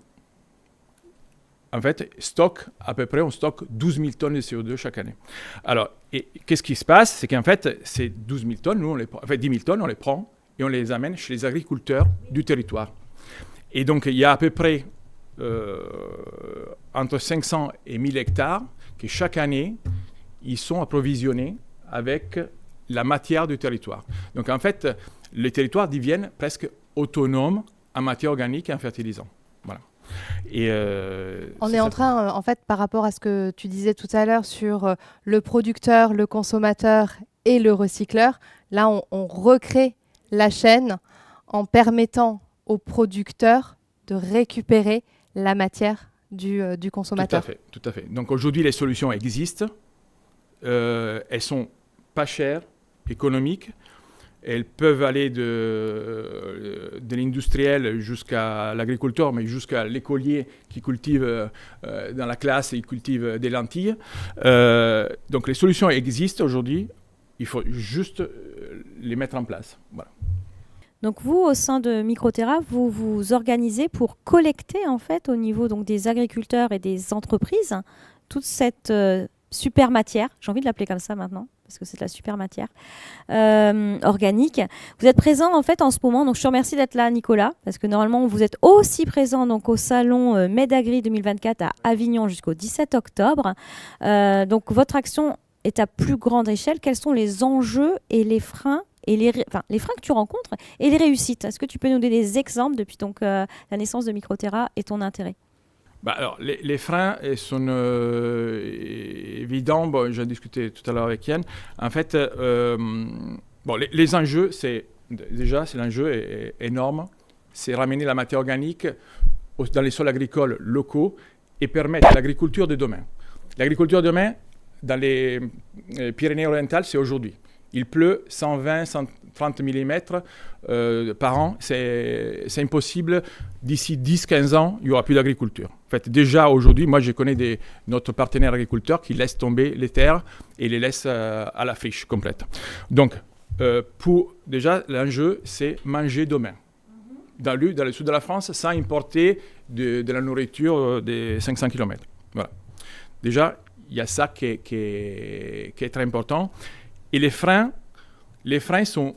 en fait, on stocke 12 000 tonnes de CO2 chaque année. Alors, et qu'est-ce qui se passe? C'est qu'en fait, ces 12 000 tonnes, nous, 10 000 tonnes, on les prend et on les amène chez les agriculteurs du territoire. Et donc, il y a à peu près entre 500 et 1000 hectares qui, chaque année, ils sont approvisionnés avec la matière du territoire. Donc en fait, les territoires deviennent presque autonomes en matière organique et en fertilisant. Voilà. Et on est en train, en fait, par rapport à ce que tu disais tout à l'heure sur le producteur, le consommateur et le recycleur, là, on recrée la chaîne en permettant au producteur de récupérer la matière du consommateur. Tout à fait. Donc aujourd'hui, les solutions existent. Elles sont pas chères, économiques. Elles peuvent aller de l'industriel jusqu'à l'agriculteur, mais jusqu'à l'écolier qui cultive dans la classe et il cultive des lentilles. Donc les solutions existent aujourd'hui. Il faut juste les mettre en place. Voilà. Donc vous, au sein de Microterra, vous vous organisez pour collecter en fait au niveau donc, des agriculteurs et des entreprises toute cette super matière, j'ai envie de l'appeler comme ça maintenant, parce que c'est de la super matière organique. Vous êtes présent en fait en ce moment, donc je te remercie d'être là Nicolas, parce que normalement vous êtes aussi présent donc, au salon Medagri 2024 à Avignon jusqu'au 17 octobre. Donc votre action est à plus grande échelle. Quels sont les enjeux et les freins les freins que tu rencontres et les réussites? Est-ce que tu peux nous donner des exemples depuis donc, la naissance de Microterra et ton intérêt? Alors, les freins sont évidents. Bon, j'ai discuté tout à l'heure avec Yann. En fait, les enjeux, l'enjeu est énorme. C'est ramener la matière organique dans les sols agricoles locaux et permettre l'agriculture de demain. L'agriculture de demain, dans les Pyrénées-Orientales, c'est aujourd'hui. Il pleut 120, 130 mm par an. C'est impossible. D'ici 10-15 ans, il n'y aura plus d'agriculture. En fait, déjà aujourd'hui, moi, je connais notre partenaire agriculteur qui laisse tomber les terres et les laisse à la friche complète. Donc, déjà, l'enjeu, c'est manger demain. Dans le sud de la France, sans importer de la nourriture des 500 km. Voilà. Déjà, il y a ça qui est très important. Et les freins sont,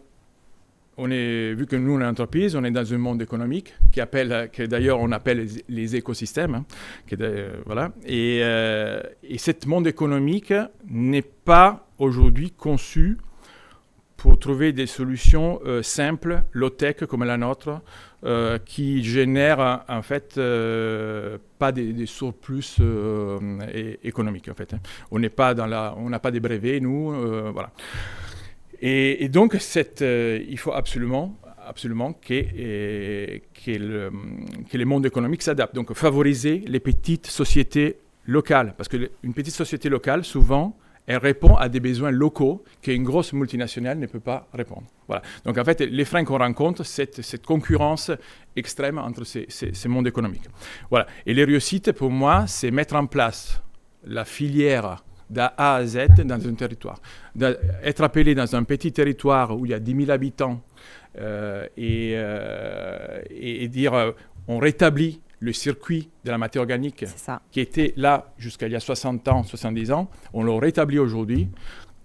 vu que nous, on est une entreprise, on est dans un monde économique que d'ailleurs on appelle les écosystèmes. Hein, voilà. Et ce monde économique n'est pas aujourd'hui conçu pour trouver des solutions simples, low-tech comme la nôtre, qui génèrent en fait pas des surplus économiques en fait. Hein. On n'a pas des brevets nous, voilà. Et donc il faut absolument que le monde économique s'adapte. Donc favoriser les petites sociétés locales, parce qu'une petite société locale souvent elle répond à des besoins locaux qu'une grosse multinationale ne peut pas répondre. Voilà. Donc en fait, les freins qu'on rencontre, cette concurrence extrême entre ces mondes économiques. Voilà. Et les réussites, pour moi, c'est mettre en place la filière d'A à Z dans un territoire. Être appelé dans un petit territoire où il y a 10 000 habitants et dire on rétablit le circuit de la matière organique qui était là jusqu'à il y a 60 ans, 70 ans, on le rétablit aujourd'hui,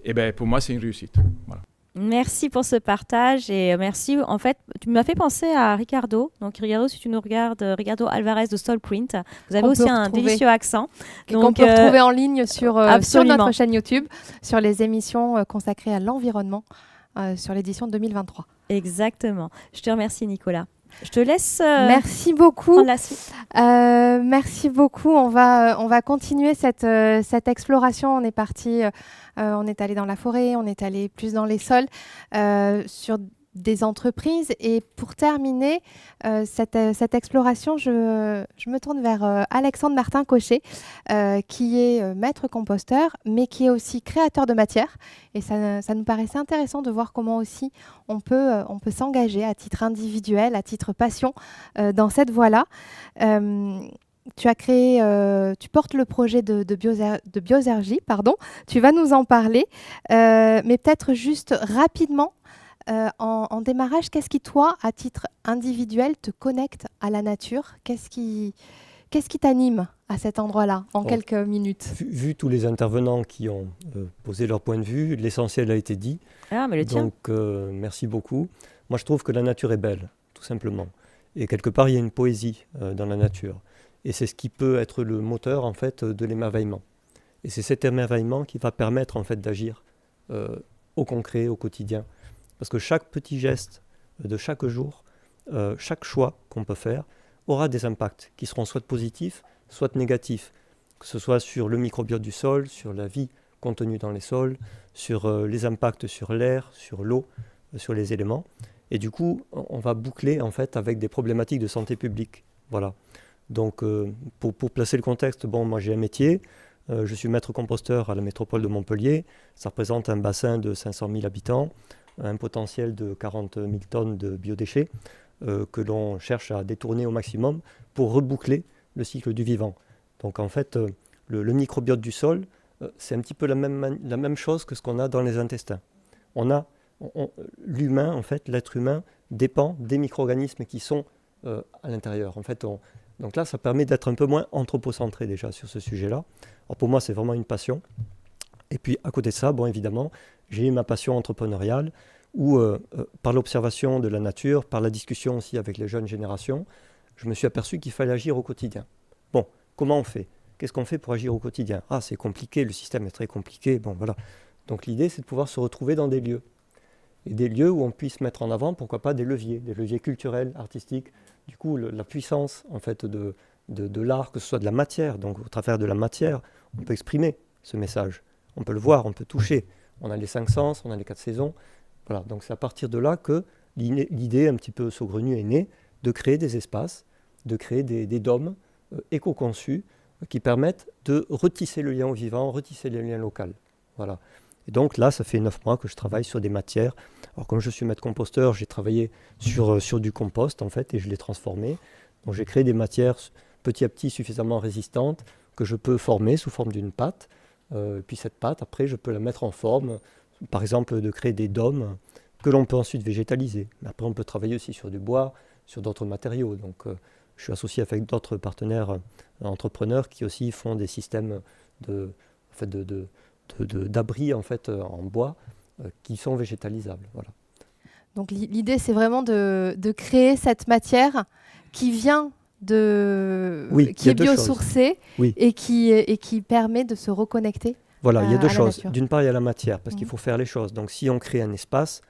et ben pour moi c'est une réussite. Voilà. Merci pour ce partage et merci. En fait, tu m'as fait penser à Ricardo. Donc Ricardo, si tu nous regardes, Ricardo Alvarez de Soulprint, vous avez aussi un délicieux accent. Qu'on peut retrouver en ligne sur notre chaîne YouTube, sur les émissions consacrées à l'environnement, sur l'édition 2023. Exactement. Je te remercie Nicolas. Je te laisse. Merci beaucoup. La suite. Merci beaucoup. On va continuer cette exploration. On est parti, on est allé dans la forêt, on est allé plus dans les sols, sur des entreprises. Et pour terminer cette exploration, je me tourne vers Alexandre Martin-Cochet, qui est maître composteur, mais qui est aussi créateur de matière. Et ça nous paraissait intéressant de voir comment aussi on peut s'engager à titre individuel, à titre passion, dans cette voie-là. Tu portes le projet de Biosergie, pardon. Tu vas nous en parler, mais peut-être juste rapidement, en démarrage, qu'est-ce qui, toi, à titre individuel, te connecte à la nature ? Qu'est-ce qui t'anime à cet endroit-là, en quelques minutes ? Vu tous les intervenants qui ont posé leur point de vue, l'essentiel a été dit. Ah, mais le tien. Donc, merci beaucoup. Moi, je trouve que la nature est belle, tout simplement. Et quelque part, il y a une poésie dans la nature. Et c'est ce qui peut être le moteur, en fait, de l'émerveillement. Et c'est cet émerveillement qui va permettre, en fait, d'agir au concret, au quotidien. Parce que chaque petit geste de chaque jour, chaque choix qu'on peut faire, aura des impacts qui seront soit positifs, soit négatifs. Que ce soit sur le microbiote du sol, sur la vie contenue dans les sols, sur les impacts sur l'air, sur l'eau, sur les éléments. Et du coup, on va boucler, en fait, avec des problématiques de santé publique. Voilà. Donc, pour placer le contexte, moi j'ai un métier, je suis maître composteur à la métropole de Montpellier, ça représente un bassin de 500 000 habitants, un potentiel de 40 000 tonnes de biodéchets que l'on cherche à détourner au maximum pour reboucler le cycle du vivant. Donc en fait, le microbiote du sol, c'est un petit peu la même chose que ce qu'on a dans les intestins. L'humain, en fait, l'être humain dépend des micro-organismes qui sont à l'intérieur. En fait, donc là, ça permet d'être un peu moins anthropocentré déjà sur ce sujet-là. Alors pour moi, c'est vraiment une passion. Et puis à côté de ça, évidemment, j'ai ma passion entrepreneuriale où, par l'observation de la nature, par la discussion aussi avec les jeunes générations, je me suis aperçu qu'il fallait agir au quotidien. Bon, comment on fait ? Qu'est-ce qu'on fait pour agir au quotidien ? Ah, c'est compliqué, le système est très compliqué. Bon, voilà. Donc l'idée, c'est de pouvoir se retrouver dans des lieux. Et des lieux où on puisse mettre en avant, pourquoi pas, des leviers culturels, artistiques. Du coup, la puissance en fait, de l'art, que ce soit de la matière, donc au travers de la matière, on peut exprimer ce message. On peut le voir, on peut toucher. On a les 5 sens, on a les 4 saisons. Voilà, donc c'est à partir de là que l'idée un petit peu saugrenue est née de créer des espaces, de créer des dômes éco-conçus qui permettent de retisser le lien au vivant, retisser le lien local. Voilà. Et donc là, ça fait 9 mois que je travaille sur des matières. Alors comme je suis maître composteur, j'ai travaillé sur du compost en fait et je l'ai transformé. Donc j'ai créé des matières petit à petit suffisamment résistantes que je peux former sous forme d'une pâte. Puis cette pâte, après, je peux la mettre en forme, par exemple de créer des dômes que l'on peut ensuite végétaliser. Mais après, on peut travailler aussi sur du bois, sur d'autres matériaux. Donc je suis associé avec d'autres partenaires entrepreneurs qui aussi font des systèmes d'abris en fait, en bois qui sont végétalisables. Voilà. Donc l'idée, c'est vraiment de créer cette matière qui vient qui est biosourcée et qui permet de se reconnecter. Voilà, il y a deux choses. Nature. D'une part, il y a la matière, parce qu'il faut faire les choses. Donc si on crée un espace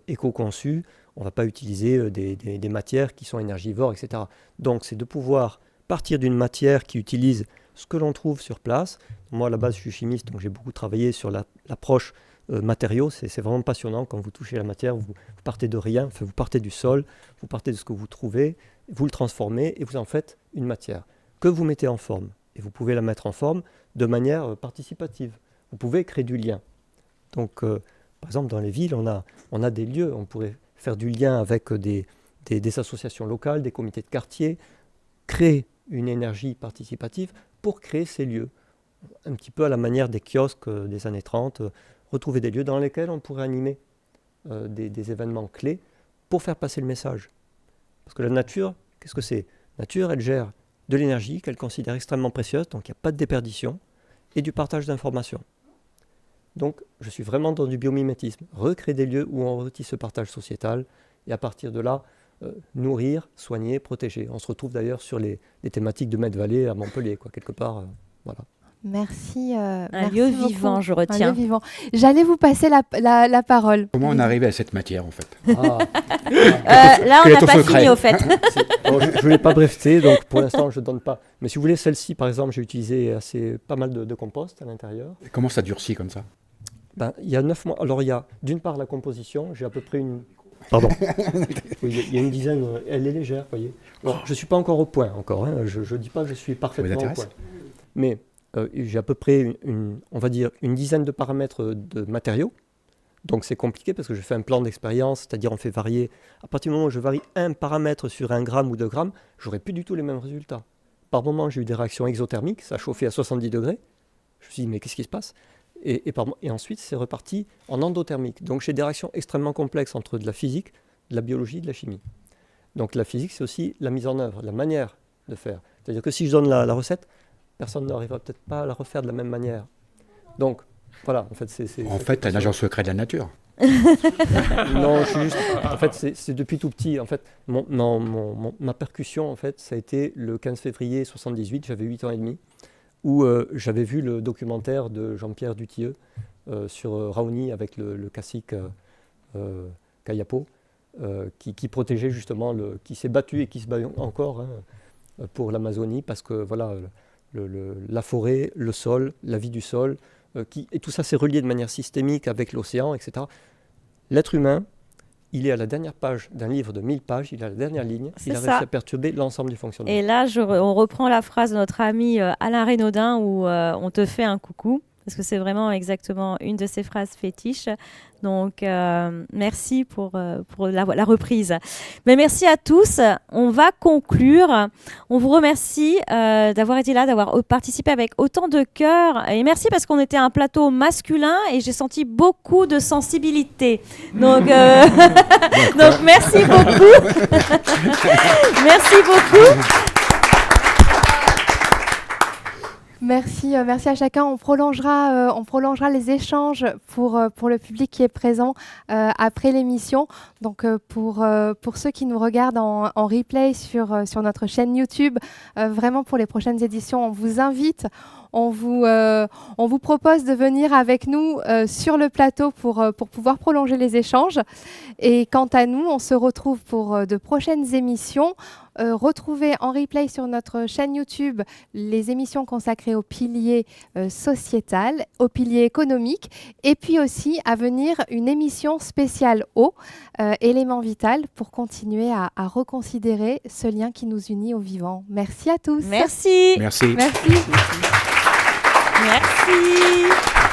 éco-conçu, on ne va pas utiliser des matières qui sont énergivores, etc. Donc c'est de pouvoir partir d'une matière qui utilise ce que l'on trouve sur place. Moi, à la base, je suis chimiste, donc j'ai beaucoup travaillé sur l'approche matériaux. C'est vraiment passionnant quand vous touchez la matière. Vous partez de rien, vous partez du sol, vous partez de ce que vous trouvez, vous le transformez et vous en faites une matière que vous mettez en forme. Et vous pouvez la mettre en forme de manière participative. Vous pouvez créer du lien. Donc, par exemple, dans les villes, on a des lieux. On pourrait faire du lien avec des associations locales, des comités de quartier, créer une énergie participative pour créer ces lieux. Un petit peu à la manière des kiosques des années 30, retrouver des lieux dans lesquels on pourrait animer des événements clés pour faire passer le message. Parce que la nature, qu'est-ce que c'est ? La nature, elle gère de l'énergie qu'elle considère extrêmement précieuse, donc il n'y a pas de déperdition, et du partage d'informations. Donc je suis vraiment dans du biomimétisme, recréer des lieux où on retisse ce partage sociétal, et à partir de là, nourrir, soigner, protéger. On se retrouve d'ailleurs sur les thématiques de Med-Vallée à Montpellier, quelque part. Voilà. Merci. Un merci lieu beaucoup. vivant, je retiens. Un lieu vivant. J'allais vous passer la parole. Comment on est arrivé à cette matière, en fait ? Là, on n'a pas fini, au fait. Je ne voulais pas breveter, donc pour l'instant, je ne donne pas. Mais si vous voulez, celle-ci, par exemple, j'ai utilisé pas mal de compost à l'intérieur. Et comment ça durcit comme ça ? Il y a 9 mois. Alors, il y a d'une part la composition. J'ai à peu près Pardon. Oui, il y a une dizaine, elle est légère, vous voyez. Bon, je ne suis pas encore au point, hein. Je ne dis pas que je suis parfaitement au point. Mais j'ai à peu près, on va dire, une dizaine de paramètres de matériaux. Donc c'est compliqué parce que je fais un plan d'expérience, c'est-à-dire on fait varier. À partir du moment où je varie un paramètre sur 1 gramme ou 2 grammes, je n'aurai plus du tout les mêmes résultats. Par moment, j'ai eu des réactions exothermiques, ça a chauffé à 70 degrés. Je me suis dit, mais qu'est-ce qui se passe ? Et ensuite, c'est reparti en endothermique. Donc j'ai des réactions extrêmement complexes entre de la physique, de la biologie et de la chimie. Donc la physique, c'est aussi la mise en œuvre, la manière de faire. C'est-à-dire que si je donne la recette, personne n'arrivera peut-être pas à la refaire de la même manière. Donc, voilà, en fait, c'est tu es un agent secret de la nature. Non, je suis juste... En fait, c'est depuis tout petit. En fait, ma percussion, en fait, ça a été le 15 février 78, j'avais 8 ans et demi, où j'avais vu le documentaire de Jean-Pierre Dutilleux sur Raoni avec le cacique Kayapo, qui protégeait justement, qui s'est battu et qui se bat encore pour l'Amazonie, parce que voilà, la forêt, le sol, la vie du sol, et tout ça s'est relié de manière systémique avec l'océan, etc. L'être humain, il est à la dernière page d'un livre de 1000 pages, il est à la dernière ligne, il a réussi à perturber l'ensemble du fonctionnement. Et là, on reprend la phrase de notre ami Alain Renaudin où on te fait un coucou, parce que c'est vraiment exactement une de ses phrases fétiches. Donc, merci pour la reprise. Mais merci à tous. On va conclure. On vous remercie d'avoir été là, d'avoir participé avec autant de cœur. Et merci parce qu'on était un plateau masculin et j'ai senti beaucoup de sensibilité. Donc, donc merci beaucoup. Merci beaucoup. Merci à chacun. On prolongera les échanges pour le public qui est présent après l'émission. Donc pour ceux qui nous regardent en replay sur notre chaîne YouTube, vraiment pour les prochaines éditions, on vous invite. On vous propose de venir avec nous sur le plateau pour pouvoir prolonger les échanges. Et quant à nous, on se retrouve pour de prochaines émissions. Retrouvez en replay sur notre chaîne YouTube les émissions consacrées au pilier sociétal, au pilier économique, et puis aussi à venir une émission spéciale eau, élément vital, pour continuer à reconsidérer ce lien qui nous unit au vivant. Merci à tous. Merci. Merci. Merci. Merci.